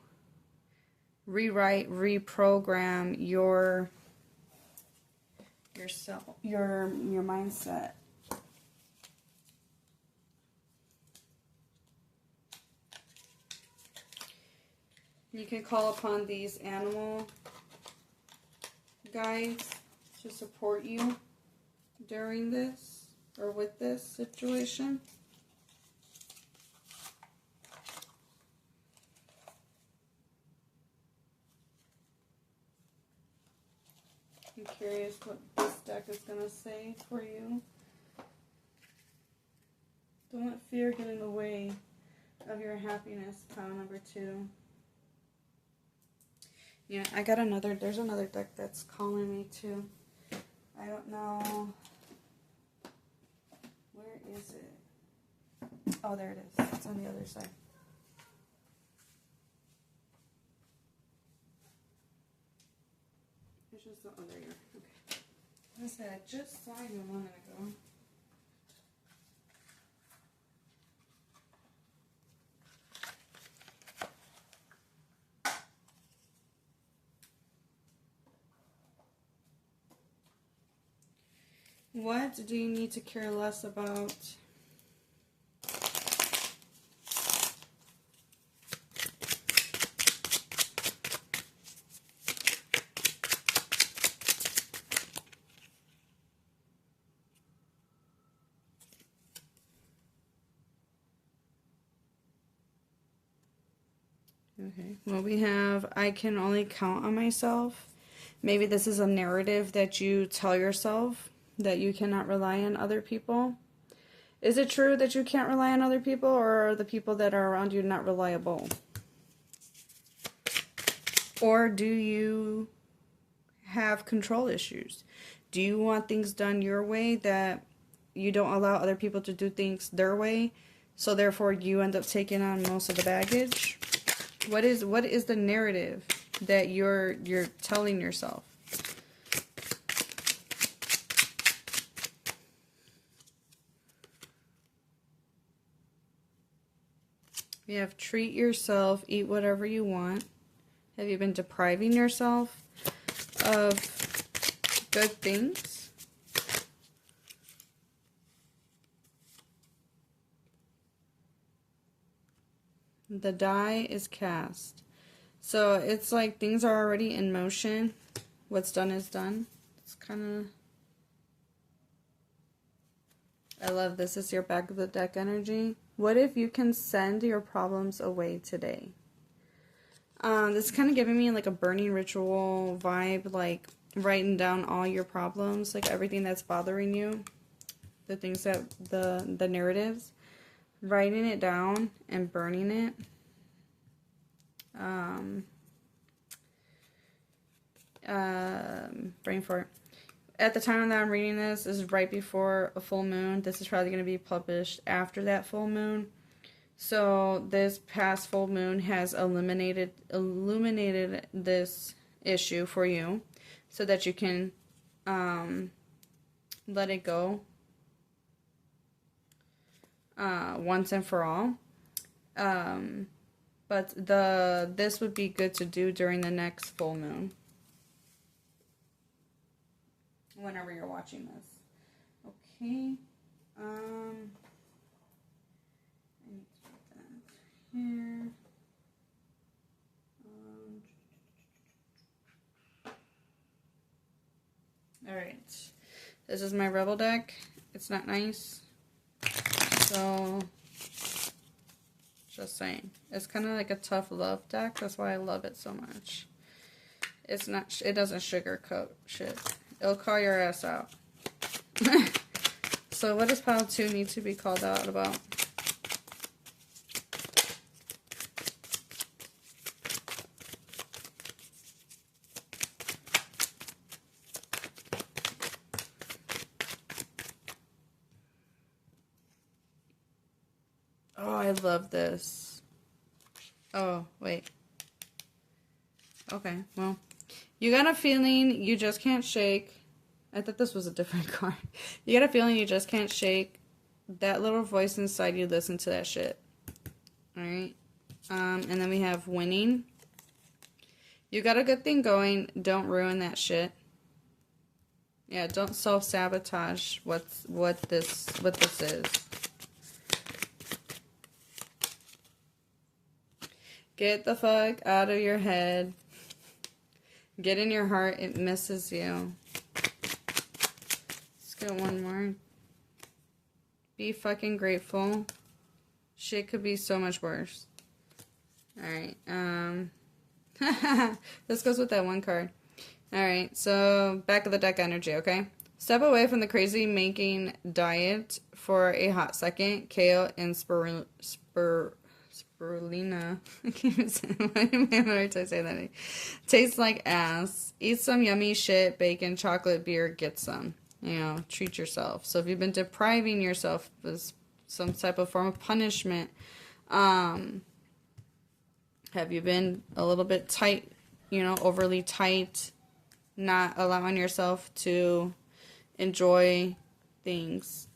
rewrite, reprogram yourself, your mindset? You can call upon these animal guides to support you during this or with this situation. I'm curious what this deck is going to say for you. Don't let fear get in the way of your happiness, pile number 2. Yeah, I got there's another deck that's calling me too. I don't know. Where is it? Oh, there it is. It's on the other side. It's just the other ear. Okay. I said, I just saw you a moment ago. What do you need to care less about? Okay, well, we have, I can only count on myself. Maybe this is a narrative that you tell yourself, that you cannot rely on other people. Is it true that you can't rely on other people, or are the people that are around you not reliable? Or do you have control issues? Do you want things done your way, that you don't allow other people to do things their way, so therefore you end up taking on most of the baggage? What is the narrative that you're telling yourself? You have treat yourself, eat whatever you want. Have you been depriving yourself of good things? The die is cast. So it's like things are already in motion. What's done is done. It's kind of... I love this. Is your back of the deck energy. What if you can send your problems away today? This is kind of giving me like a burning ritual vibe, like writing down all your problems, like everything that's bothering you, the things that, the narratives, writing it down and burning it. Brain fart. At the time that I'm reading this is right before a full moon. This is probably going to be published after that full moon. So this past full moon has illuminated this issue for you, so that you can let it go once and for all. But this would be good to do during the next full moon, whenever you're watching this. Okay. I need to put that here. Alright. This is my Rebel deck. It's not nice. So, just saying. It's kind of like a tough love deck. That's why I love it so much. It's not, it doesn't sugarcoat shit. It'll call your ass out. So what does pile 2 need to be called out about? Oh, I love this. Oh, wait. Okay, well, You got a feeling you just can't shake. I thought this was a different card. You got a feeling you just can't shake. That little voice inside you, listen to that shit. Alright. And then we have winning. You got a good thing going. Don't ruin that shit. Yeah, don't self-sabotage what this is. Get the fuck out of your head. Get in your heart. It misses you. Let's get one more. Be fucking grateful. Shit could be so much worse. Alright, this goes with that one card. Alright, so back of the deck energy, okay? Step away from the crazy making diet for a hot second. Kale and spirulina. I can't even say that. Tastes like ass. Eat some yummy shit, bacon, chocolate, beer, get some. You know, treat yourself. So if you've been depriving yourself as some type of form of punishment, have you been a little bit tight, you know, overly tight, not allowing yourself to enjoy things?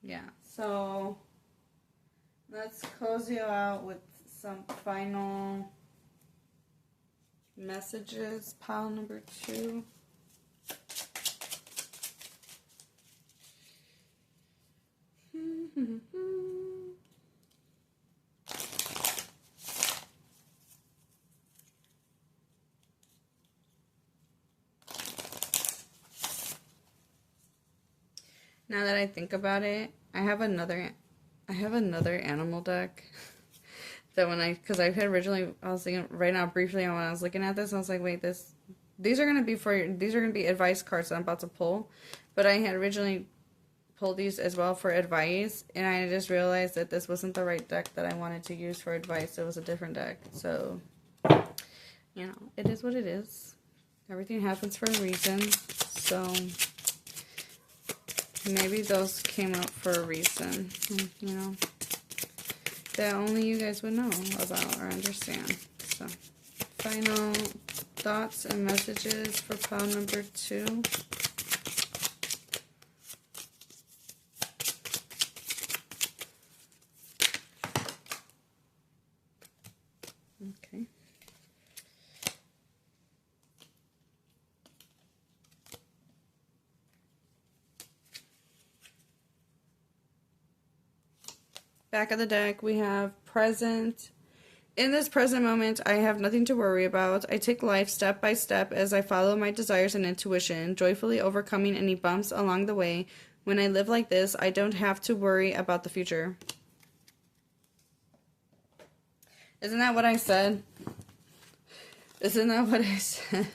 Yeah, so let's close you out with some final messages. Pile number 2. Now that I think about it, I have another animal deck that because I had originally, I was thinking right now briefly when I was looking at this, I was like, wait, these are gonna be advice cards that I'm about to pull, but I had originally pulled these as well for advice, and I just realized that this wasn't the right deck that I wanted to use for advice. It was a different deck, so you know, it is what it is. Everything happens for a reason, so. Maybe those came out for a reason, you know, that only you guys would know about or understand. So, final thoughts and messages for pile number 2. Okay. Back of the deck, we have present. In this present moment, I have nothing to worry about. I take life step by step as I follow my desires and intuition, joyfully overcoming any bumps along the way. When I live like this, I don't have to worry about the future. Isn't that what I said? Isn't that what I said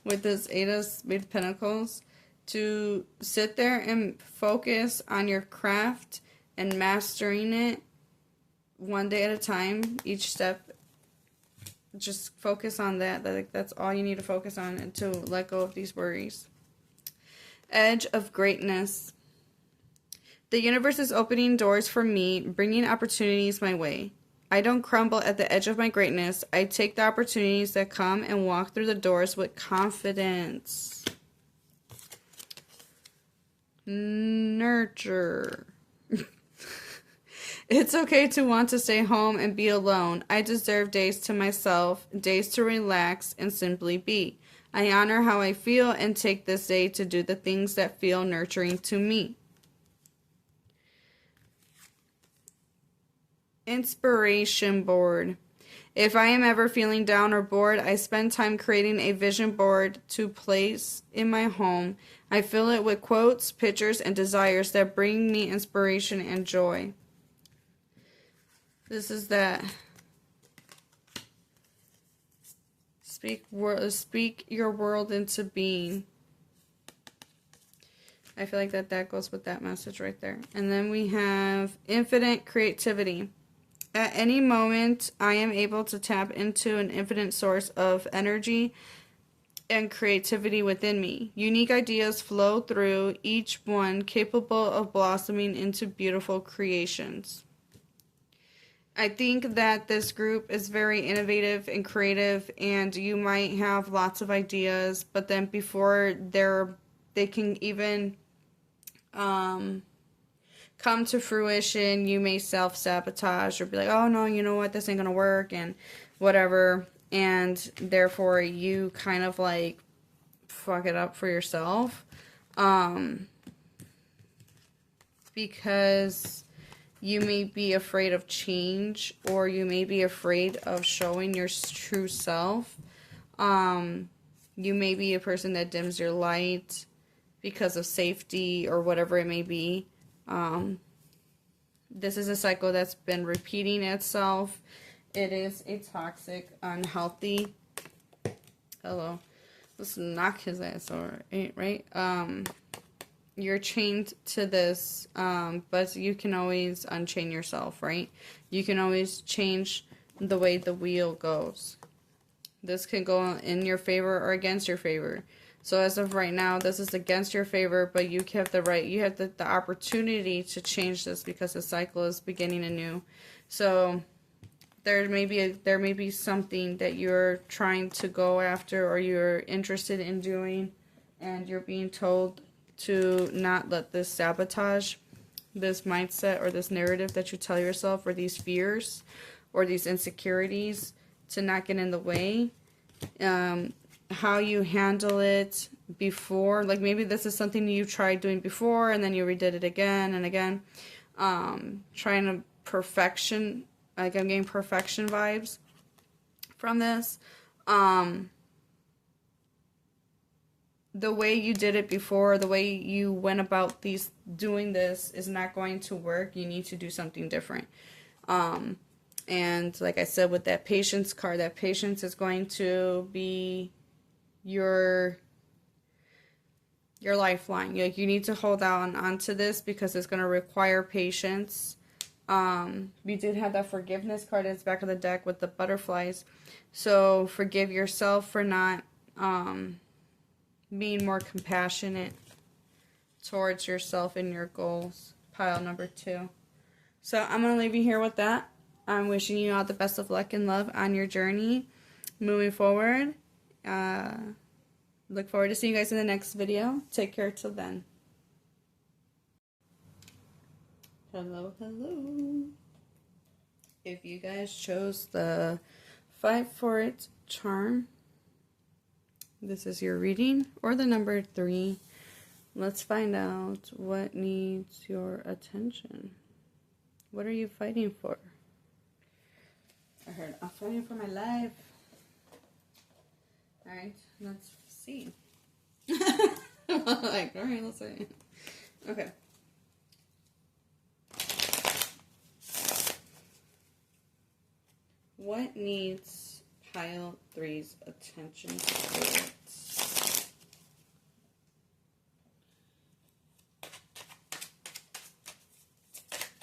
with this Eight of Pentacles? To sit there and focus on your craft and mastering it one day at a time, each step. Just focus on that. That's all you need to focus on, and to let go of these worries. Edge of greatness. The universe is opening doors for me, bringing opportunities my way. I don't crumble at the edge of my greatness. I take the opportunities that come and walk through the doors with confidence. Nurture. It's okay to want to stay home and be alone. I deserve days to myself, days to relax and simply be. I honor how I feel and take this day to do the things that feel nurturing to me. Inspiration board. If I am ever feeling down or bored, I spend time creating a vision board to place in my home. I fill it with quotes, pictures, and desires that bring me inspiration and joy. This is that. Speak your world into being. I feel like that goes with that message right there. And then we have infinite creativity. At any moment, I am able to tap into an infinite source of energy and creativity within me. Unique ideas flow through, each one capable of blossoming into beautiful creations. I think that this group is very innovative and creative, and you might have lots of ideas, but then before they can even come to fruition, you may self-sabotage or be like, oh no, you know what, this ain't gonna work, and whatever, and therefore you kind of like fuck it up for yourself, because you may be afraid of change, or you may be afraid of showing your true self. You may be a person that dims your light because of safety or whatever it may be. This is a cycle that's been repeating itself. It is a toxic, unhealthy. Hello. Let's knock his ass over, right? You're chained to this, but you can always unchain yourself, right? You can always change the way the wheel goes. This can go in your favor or against your favor. So as of right now, this is against your favor, but you have the right, you have the opportunity to change this because the cycle is beginning anew. So there may be something that you're trying to go after or you're interested in doing, and you're being told to not let this sabotage this mindset or this narrative that you tell yourself, or these fears or these insecurities, to not get in the way. How you handle it before, like maybe this is something you tried doing before and then you redid it again and again, trying to perfection, like I'm getting perfection vibes from this. The way you did it before, the way you went about doing this is not going to work. You need to do something different. And like I said, with that patience card, that patience is going to be your lifeline. Like, you need to hold onto this because it's going to require patience. We did have that forgiveness card in the back of the deck with the butterflies. So forgive yourself for not being more compassionate towards yourself and your goals. Pile number 2. So I'm going to leave you here with that. I'm wishing you all the best of luck and love on your journey moving forward. Look forward to seeing you guys in the next video. Take care till then. Hello, hello. If you guys chose the 5 for it charm, this is your reading, or the number 3. Let's find out what needs your attention. What are you fighting for? I heard, I'm fighting for my life. Alright, let's see. Like, alright, let's see. Okay. What needs pile 3's attention to it?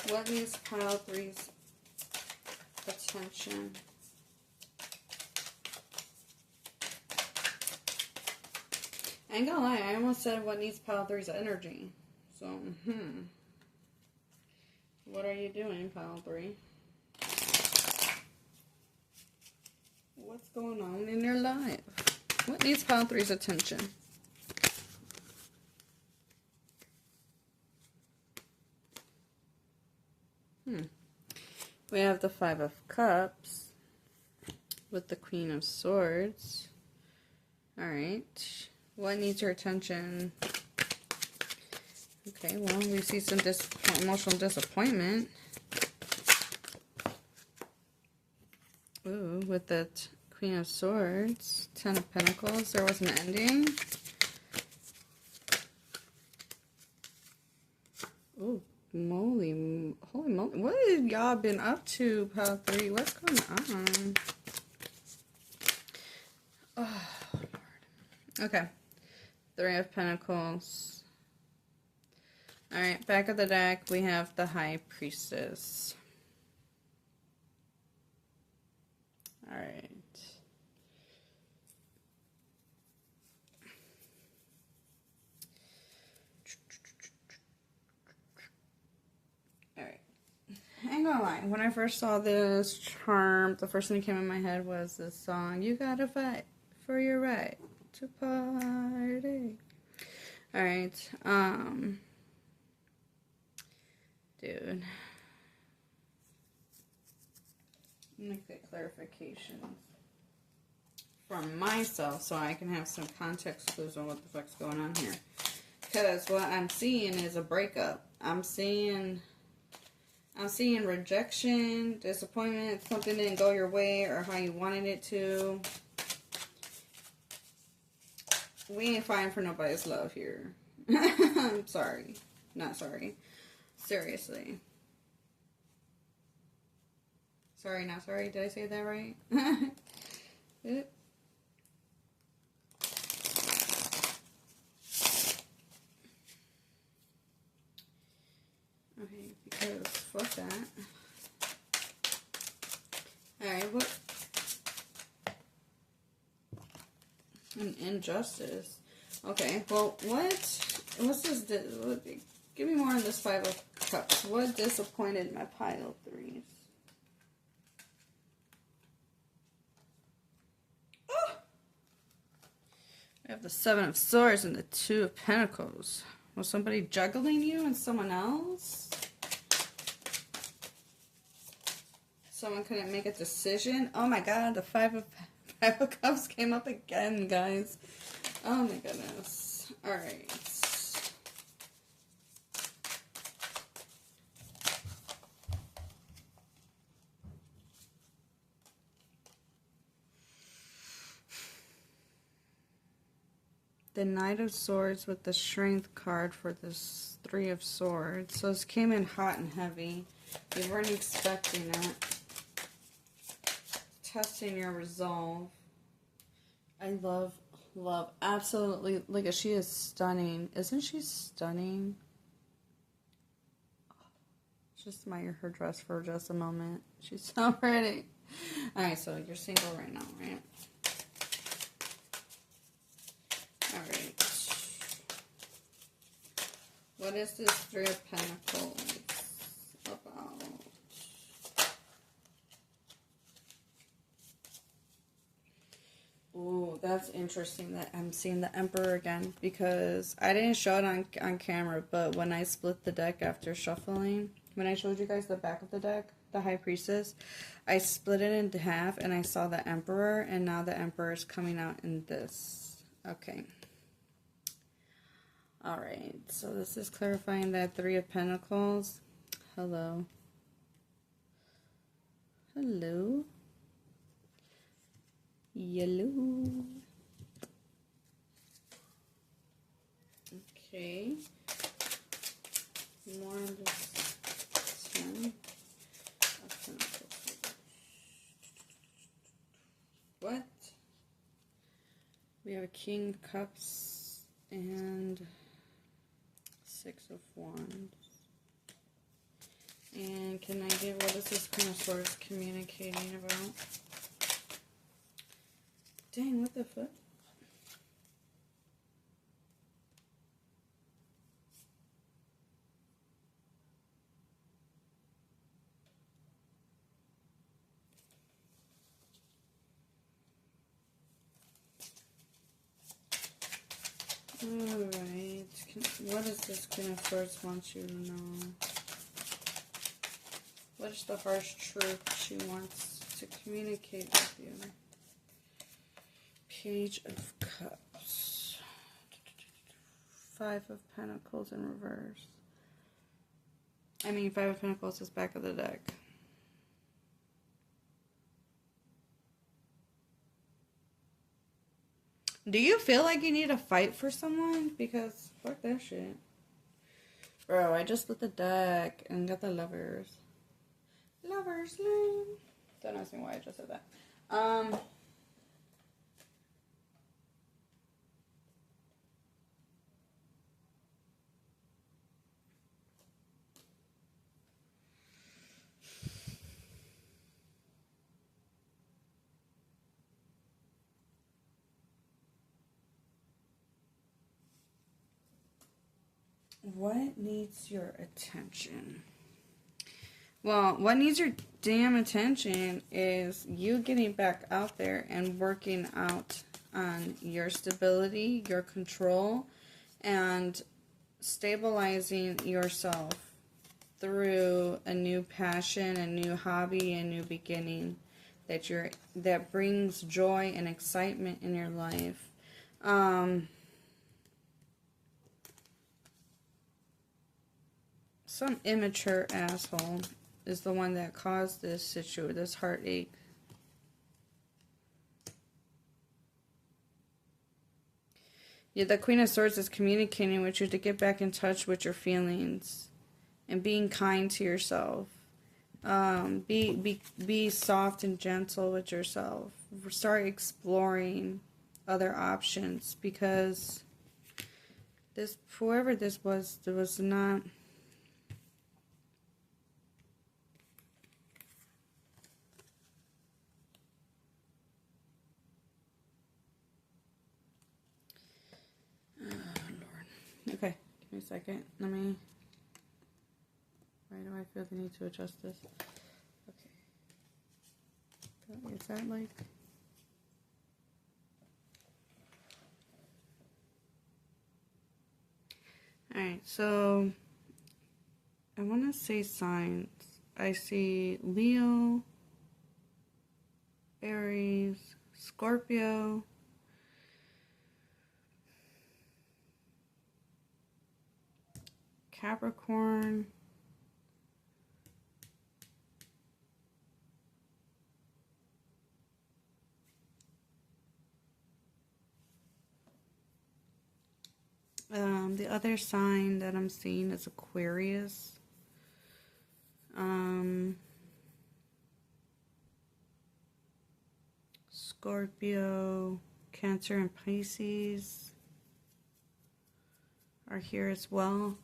What needs pile 3's attention? I ain't gonna lie, I almost said what needs pile 3's energy. So, what are you doing, pile 3? What's going on in your life? What needs pile 3's attention? We have the 5 of Cups with the Queen of Swords. Alright. What needs your attention? Okay, well, we see some emotional disappointment. Ooh, with that Queen of Swords. 10 of Pentacles. There was an ending. Ooh. Moly, holy moly, what have y'all been up to, pile 3? What's going on? Oh, Lord. Okay. 3 of Pentacles. Alright, back of the deck, we have the High Priestess. Alright. I ain't gonna lie. When I first saw this charm, the first thing that came in my head was this song, "You Gotta Fight for Your Right to Party." Alright, dude. Make that clarification from myself so I can have some context clues on what the fuck's going on here. Because what I'm seeing is a breakup. I'm seeing rejection, disappointment, something didn't go your way or how you wanted it to. We ain't fighting for nobody's love here. I'm sorry. Not sorry. Seriously. Sorry, not sorry. Did I say that right? Okay, because fuck that. Alright, what? An injustice. Okay, well, what's this? Give me more on this Five of Cups. What disappointed my pile threes? Oh! We have the Seven of Swords and the Two of Pentacles. Was somebody juggling you and someone else? Someone couldn't make a decision? Oh my god, the Five of Cups came up again, guys. Oh my goodness. Alright. The Knight of Swords with the Strength card for this Three of Swords. So this came in hot and heavy. You weren't expecting it. Testing your resolve. I love, absolutely. Look at, she is stunning. Isn't she stunning? Just admire her dress for just a moment. She's so pretty. Alright, so you're single right now, right? Alright. What is this Three of Pentacles about? Ooh, that's interesting that I'm seeing the Emperor again, because I didn't show it on camera, but when I split the deck after shuffling, when I showed you guys the back of the deck, the High Priestess, I split it into half and I saw the Emperor, and now the Emperor is coming out in this. Okay. Alright, so this is clarifying that Three of Pentacles. Hello. Hello. Yellow. Okay. More on this one. What? We have a King of Cups and Six of Wands. And can I get, what is this kind of Swords communicating about? Dang, what the fuck? Alright, what is this Queen of Swords wants you to know? What is the harsh truth she wants to communicate with you? Page of Cups. Five of Pentacles in reverse. I mean, Five of Pentacles is back of the deck. Do you feel like you need to fight for someone? Because fuck that shit. Bro, I just split the deck and got the Lovers. Lovers, lame. Don't ask me why I just said that. What needs your attention? Well, what needs your damn attention is you getting back out there and working out on your stability, your control, and stabilizing yourself through a new passion, a new hobby, a new beginning that brings joy and excitement in your life. Some immature asshole is the one that caused this heartache. Yeah, the Queen of Swords is communicating with you to get back in touch with your feelings and being kind to yourself. Be soft and gentle with yourself. Start exploring other options, because whoever this was, there was not. Okay, give me a second. Why do I feel the need to adjust this? Okay. Is that like... Alright, so I want to say signs. I see Leo, Aries, Scorpio, Capricorn, the other sign that I'm seeing is Aquarius, Scorpio, Cancer, and Pisces are here as well.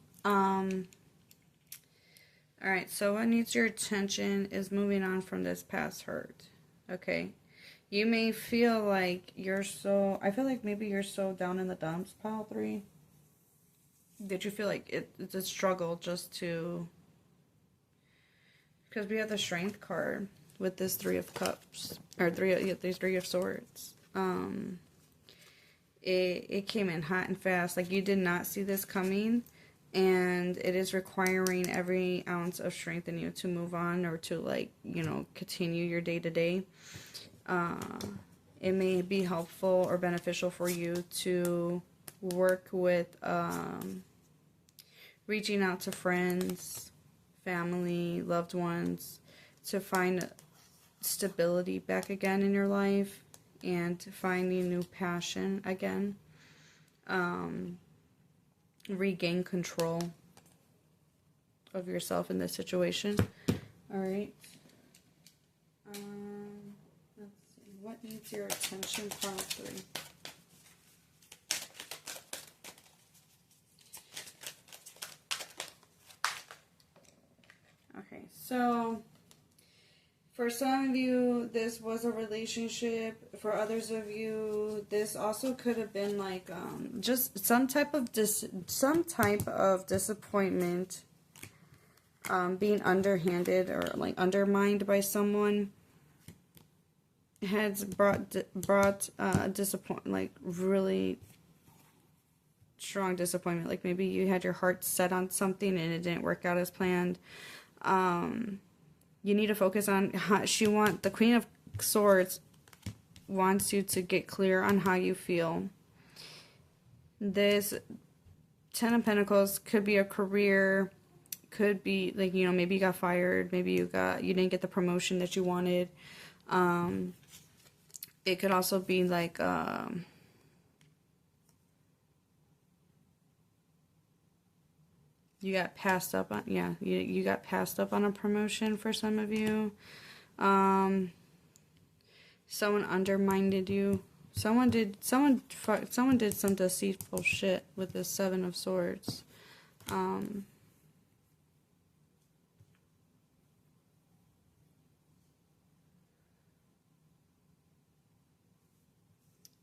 Alright, so what needs your attention is moving on from this past hurt. Okay? You may feel like I feel like maybe you're so down in the dumps, pile 3, that you feel like it's a struggle just to... Because we have the Strength card with this 3 of Cups, or these 3 of Swords. It came in hot and fast, like you did not see this coming. And it is requiring every ounce of strength in you to move on, or to, like, continue your day-to-day. It may be helpful or beneficial for you to work with reaching out to friends, family, loved ones, to find stability back again in your life and finding new passion again. Regain control of yourself in this situation. Alright. Let's see. What needs your attention, pile 3? Okay, so for some of you, this was a relationship. For others of you, this also could have been like just some type of disappointment, being underhanded or like undermined by someone. Has brought disappointment, like really strong disappointment. Like maybe you had your heart set on something and it didn't work out as planned. You need to focus on the Queen of Swords wants you to get clear on how you feel. This 10 of Pentacles could be a career, could be like, maybe you got fired, maybe you didn't get the promotion that you wanted. It could also be like you got passed up on, you got passed up on a promotion for some of you. Someone undermined you. Someone did some deceitful shit with this 7 of Swords.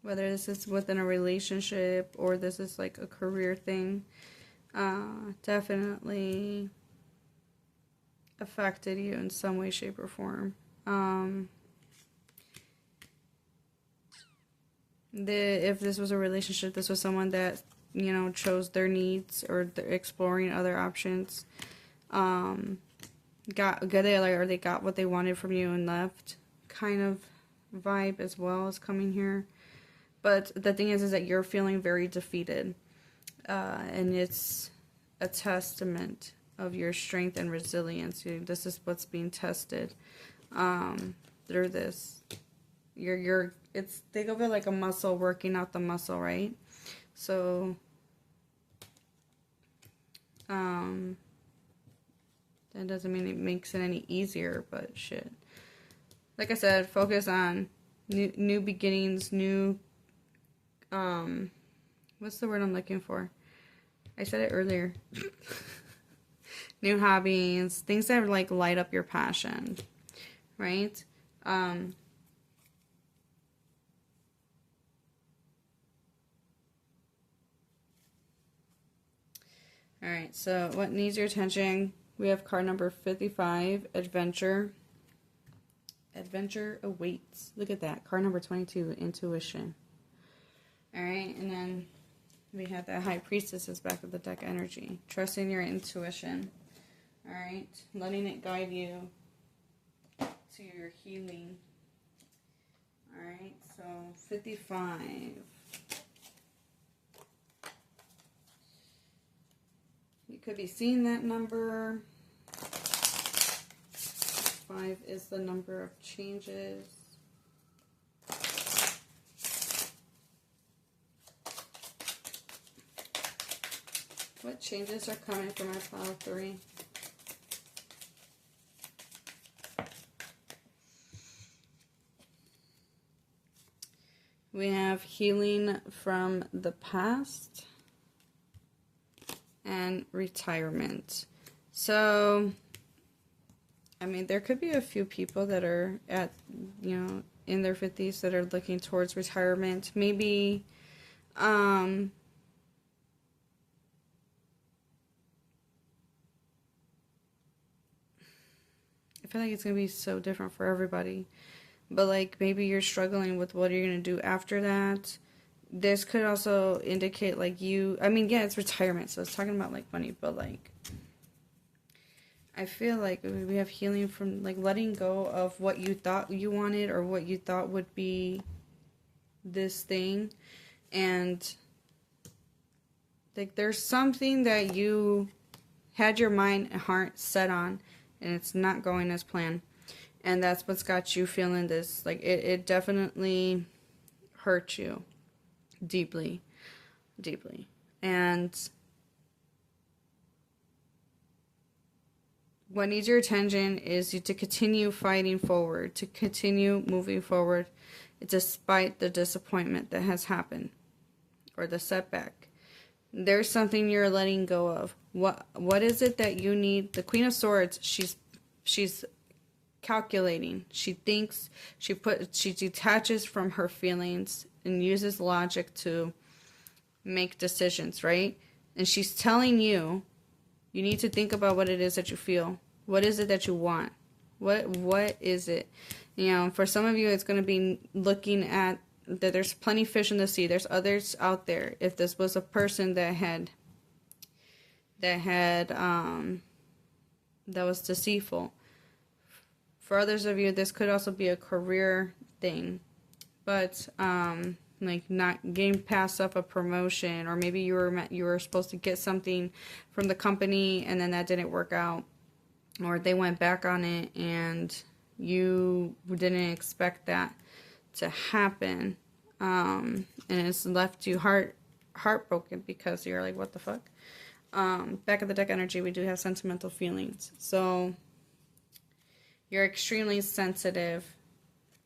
Whether this is within a relationship or this is like a career thing. Definitely affected you in some way, shape, or form. If this was a relationship, this was someone that, you know, chose their needs or exploring other options. Got good, or they got what they wanted from you and left, kind of vibe as well as coming here. But the thing is that you're feeling very defeated, and it's a testament of your strength and resilience. This is what's being tested through this. Think of it like a muscle, working out the muscle, right? So that doesn't mean it makes it any easier, but shit. Like I said, focus on new beginnings, new, what's the word I'm looking for? I said it earlier. New hobbies, things that like light up your passion, right? Alright, so what needs your attention? We have card number 55, Adventure. Adventure awaits. Look at that. Card number 22, Intuition. Alright, and then we have the High Priestess's back of the deck energy. Trusting your intuition. Alright, letting it guide you to your healing. Alright, so 55. You could be seeing that number. 5 is the number of changes. What changes are coming from our pile 3? We have healing from the past and retirement. So, I mean, there could be a few people that are at, you know, in their 50s that are looking towards retirement. Maybe, I feel like it's going to be so different for everybody. But, like, maybe you're struggling with what you're going to do after that. This could also indicate, like, I mean, yeah, it's retirement, so it's talking about, like, money, but, like, I feel like we have healing from, like, letting go of what you thought you wanted or what you thought would be this thing. And, like, there's something that you had your mind and heart set on, and it's not going as planned. And that's what's got you feeling this. Like, it definitely hurt you deeply, deeply. And what needs your attention is you to continue fighting forward, to continue moving forward, despite the disappointment that has happened, or the setback. There's something you're letting go of. What is it that you need? The Queen of Swords, she's calculating. She thinks, she detaches from her feelings and uses logic to make decisions, right? And she's telling you, you need to think about what it is that you feel. What is it that you want? What is it? You know, for some of you, it's going to be looking at that there's plenty of fish in the sea. There's others out there. If this was a person that was deceitful. For others of you, this could also be a career thing. But, like, not getting passed up a promotion, or maybe you were supposed to get something from the company and then that didn't work out, or they went back on it and you didn't expect that to happen, and it's left you heartbroken because you're like, what the fuck? Back of the deck energy, we do have sentimental feelings, so you're extremely sensitive.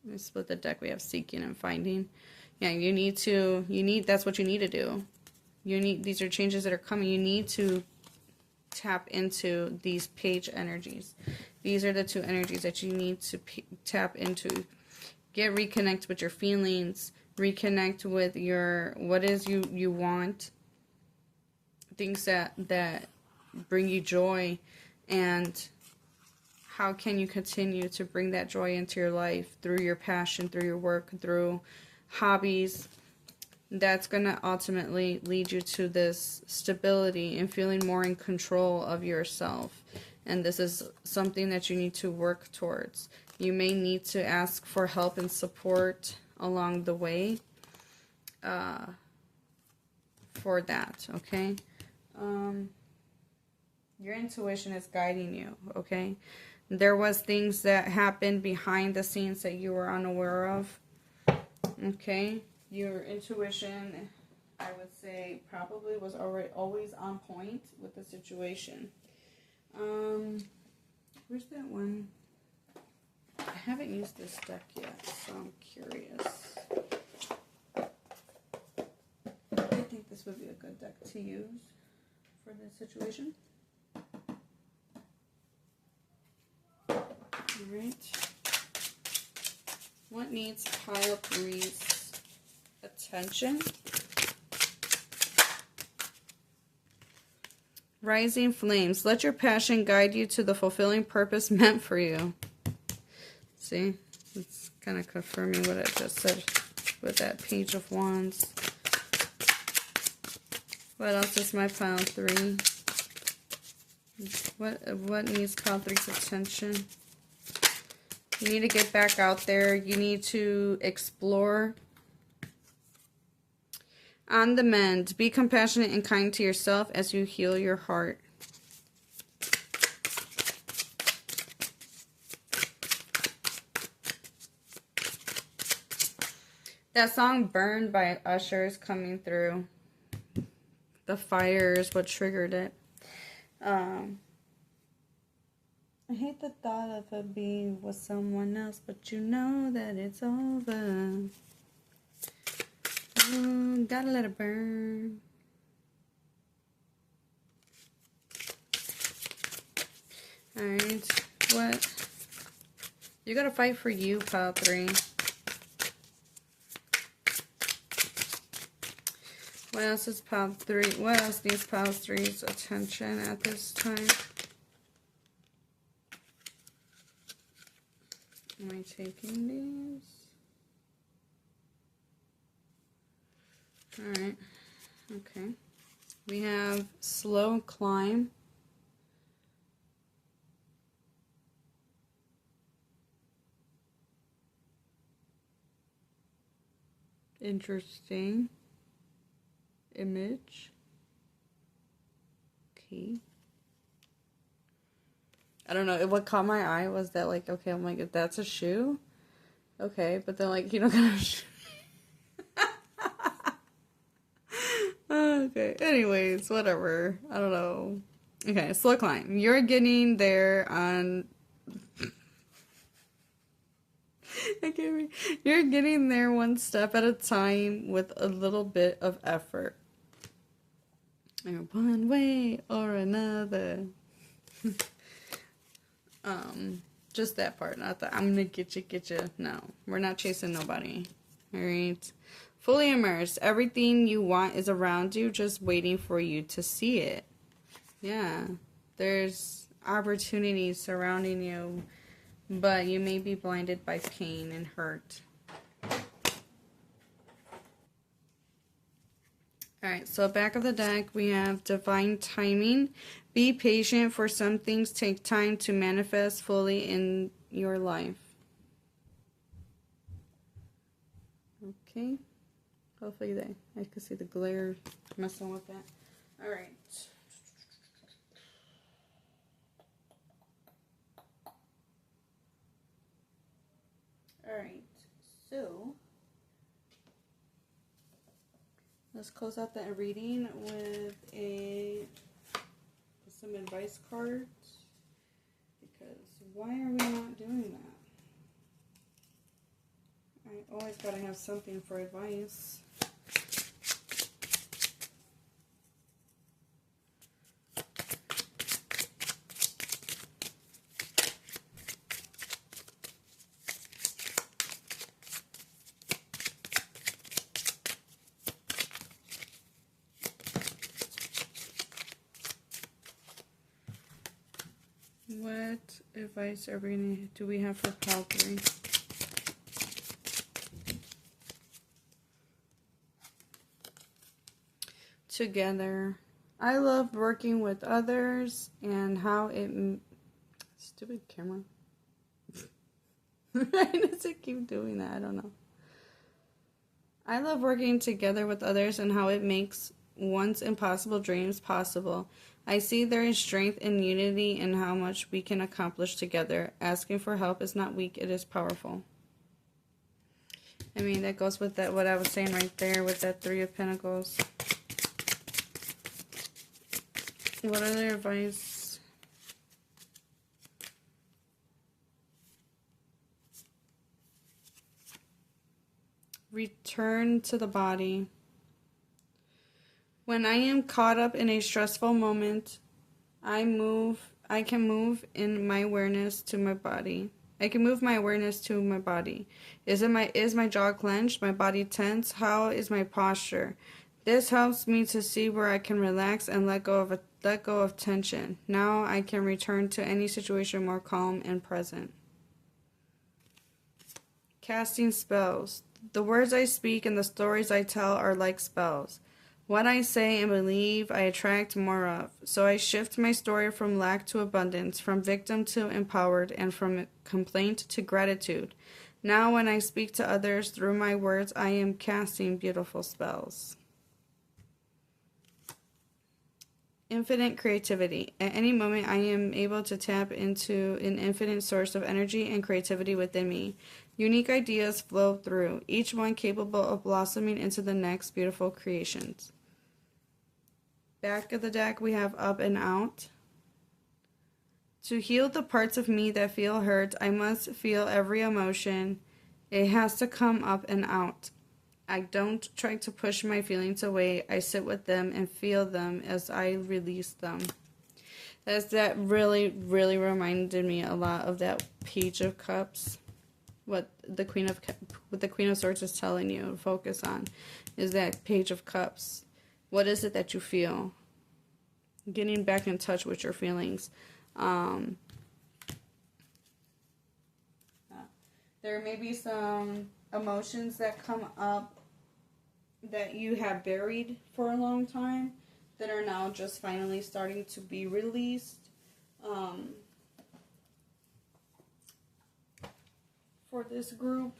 Let me split the deck. We have seeking and finding. Yeah, that's what you need to do. These are changes that are coming. You need to tap into these page energies. These are the two energies that you need to tap into. Reconnect with your feelings. Reconnect with what is you want. Things that bring you joy. And how can you continue to bring that joy into your life through your passion, through your work, through hobbies. That's going to ultimately lead you to this stability and feeling more in control of yourself. And this is something that you need to work towards. You may need to ask for help and support along the way for that, okay? Your intuition is guiding you, okay? There was things that happened behind the scenes that you were unaware of, okay? Your intuition, I would say, probably was already always on point with the situation. Where's that one? I haven't used this deck yet, so I'm curious. I think this would be a good deck to use for this situation. Alright. What needs pile 3's attention? Rising flames. Let your passion guide you to the fulfilling purpose meant for you. See? It's kind of confirming what I just said with that Page of Wands. What else is my pile 3? What needs pile 3's attention? You need to get back out there. You need to explore. On the mend. Be compassionate and kind to yourself as you heal your heart. That song Burned by Usher is coming through. The fire is what triggered it. I hate the thought of her being with someone else, but you know that it's over. Gotta let it burn. Alright, what? You gotta fight for you, pile 3. What else is pile 3? What else needs pile 3's attention at this time? Am I taking these? Alright. Okay. We have slow climb. Interesting image. Okay. I don't know. What caught my eye was that, like, okay, I'm like, if that's a shoe, okay, but then, like, you don't got a shoe. Okay, anyways, whatever. I don't know. Okay, slow climb. You're getting there on... You're getting there one step at a time with a little bit of effort. One way or another. Just that part, not that I'm gonna get you. No, we're not chasing nobody. All right. Fully immersed. Everything you want is around you, just waiting for you to see it. Yeah. There's opportunities surrounding you, but you may be blinded by pain and hurt. Alright, so back of the deck, we have divine timing. Be patient, for some things take time to manifest fully in your life. Okay. Hopefully I can see the glare messing with that. Alright. Alright, so let's close out that reading with some advice cards, because why are we not doing that? I always gotta have something for advice. What advice are do we have for pile 3? Together. I love working with others and how it... Stupid camera. Why does it keep doing that? I don't know. I love working together with others and how it makes once impossible dreams possible. I see there is strength in unity and how much we can accomplish together. Asking for help is not weak, it is powerful. I mean, that goes with that what I was saying right there with that 3 of Pentacles. What other advice? Return to the body. When I am caught up in a stressful moment, I can move in my awareness to my body. I can move my awareness to my body. Is my jaw clenched? My body tense? How is my posture? This helps me to see where I can relax and let go of tension. Now I can return to any situation more calm and present. Casting spells. The words I speak and the stories I tell are like spells. What I say and believe, I attract more of. So I shift my story from lack to abundance, from victim to empowered, and from complaint to gratitude. Now when I speak to others through my words, I am casting beautiful spells. Infinite creativity. At any moment, I am able to tap into an infinite source of energy and creativity within me. Unique ideas flow through, each one capable of blossoming into the next beautiful creations. Back of the deck, we have up and out. To heal the parts of me that feel hurt, I must feel every emotion. It has to come up and out. I don't try to push my feelings away. I sit with them and feel them as I release them. That really, really reminded me a lot of that Page of Cups. What the Queen of Swords is telling you to focus on is that Page of Cups. What is it that you feel? Getting back in touch with your feelings. There may be some emotions that come up that you have buried for a long time that are now just finally starting to be released. For this group.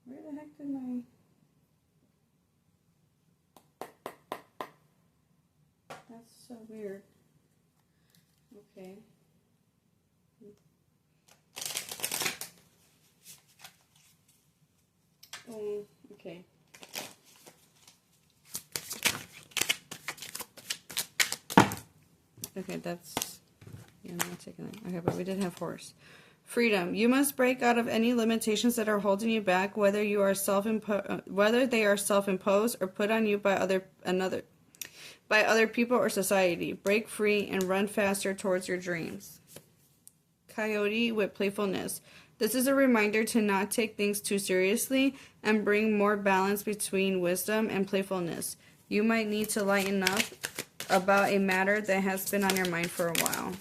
Where the heck did my... That's so weird. Okay. Oh, okay. Okay, that's... Yeah, I'm not taking it. Okay, but we did have horse. Freedom. You must break out of any limitations that are holding you back, whether they are self-imposed or put on you by other people or society. Break free and run faster towards your dreams. Coyote with playfulness. This is a reminder to not take things too seriously and bring more balance between wisdom and playfulness. You might need to lighten up about a matter that has been on your mind for a while.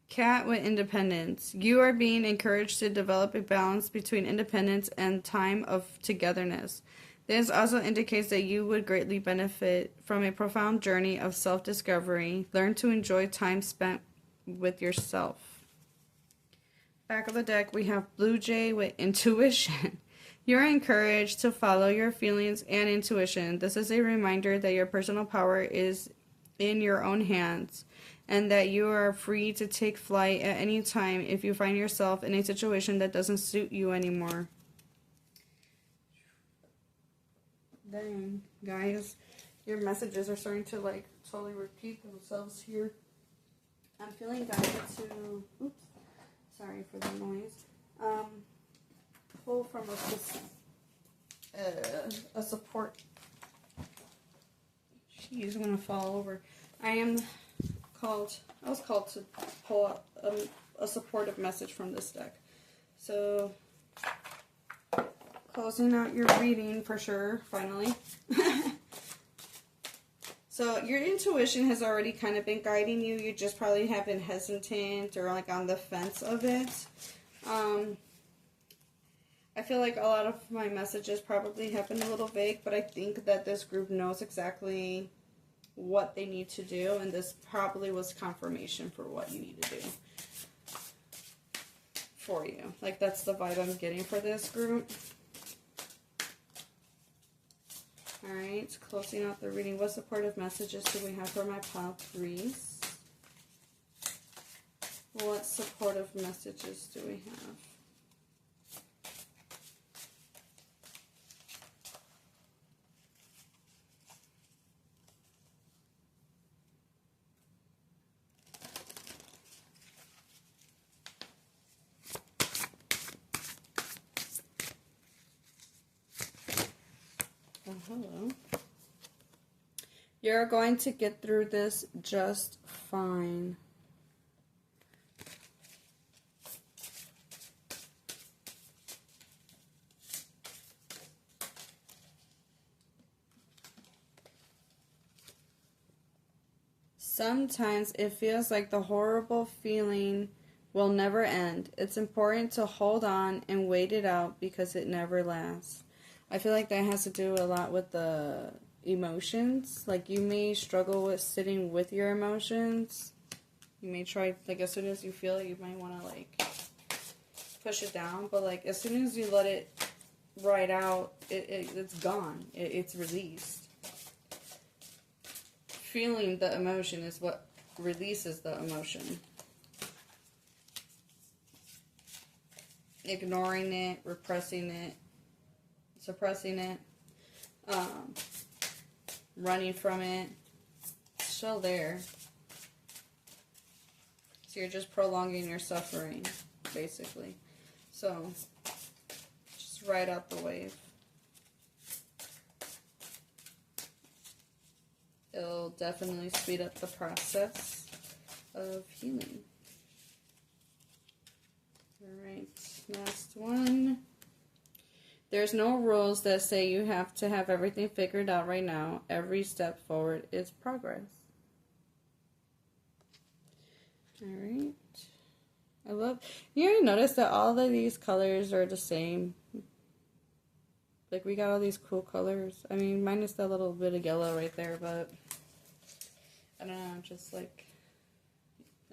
Cat with independence. You are being encouraged to develop a balance between independence and time of togetherness. This also indicates that you would greatly benefit from a profound journey of self-discovery. Learn to enjoy time spent with yourself. Back of the deck, we have Blue Jay with intuition. You're encouraged to follow your feelings and intuition. This is a reminder that your personal power is in your own hands, and that you are free to take flight at any time if you find yourself in a situation that doesn't suit you anymore. Dang, guys, your messages are starting to like totally repeat themselves here. I'm feeling guided to, oops, sorry for the noise, pull from a support. She's gonna fall over. I was called to pull out a supportive message from this deck. So, closing out your reading for sure, finally. So, your intuition has already kind of been guiding you. You just probably have been hesitant or like on the fence of it. I feel like a lot of my messages probably have been a little vague, but I think that this group knows exactly what they need to do, and this probably was confirmation for what you need to do for you. Like, that's the vibe I'm getting for this group. Alright, closing out the reading. What supportive messages do we have for my pile threes? What supportive messages do we have? Hello. You're going to get through this just fine. Sometimes it feels like the horrible feeling will never end. It's important to hold on and wait it out because it never lasts. I feel like that has to do a lot with the emotions. Like, you may struggle with sitting with your emotions. You may try, like, as soon as you feel it, you might want to, like, push it down. But, like, as soon as you let it ride out, it's gone. It's released. Feeling the emotion is what releases the emotion. Ignoring it, repressing it, suppressing it, running from it, it's still there. So you're just prolonging your suffering, basically. So, just ride out the wave. It'll definitely speed up the process of healing. Alright, last one. There's no rules that say you have to have everything figured out right now. Every step forward is progress. Alright. I love... You already noticed that all of these colors are the same. Like, we got all these cool colors. I mean, minus that little bit of yellow right there, but... I don't know, just like...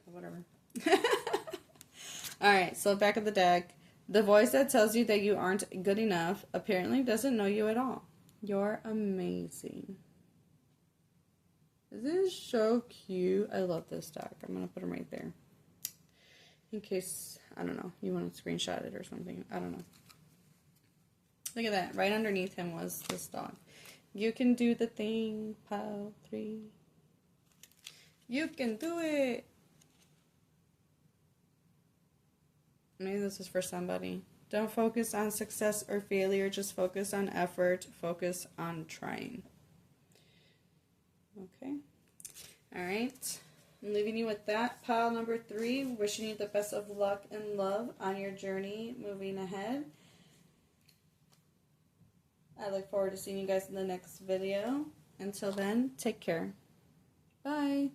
Whatever. Alright, so back of the deck. The voice that tells you that you aren't good enough apparently doesn't know you at all. You're amazing. This is so cute. I love this deck. I'm going to put them right there. In case, I don't know, you want to screenshot it or something. I don't know. Look at that. Right underneath him was this dog. You can do the thing, pile 3. You can do it. Maybe this is for somebody. Don't focus on success or failure. Just focus on effort. Focus on trying. Okay. Alright. I'm leaving you with that. Pile number 3. Wishing you the best of luck and love on your journey moving ahead. I look forward to seeing you guys in the next video. Until then, take care. Bye.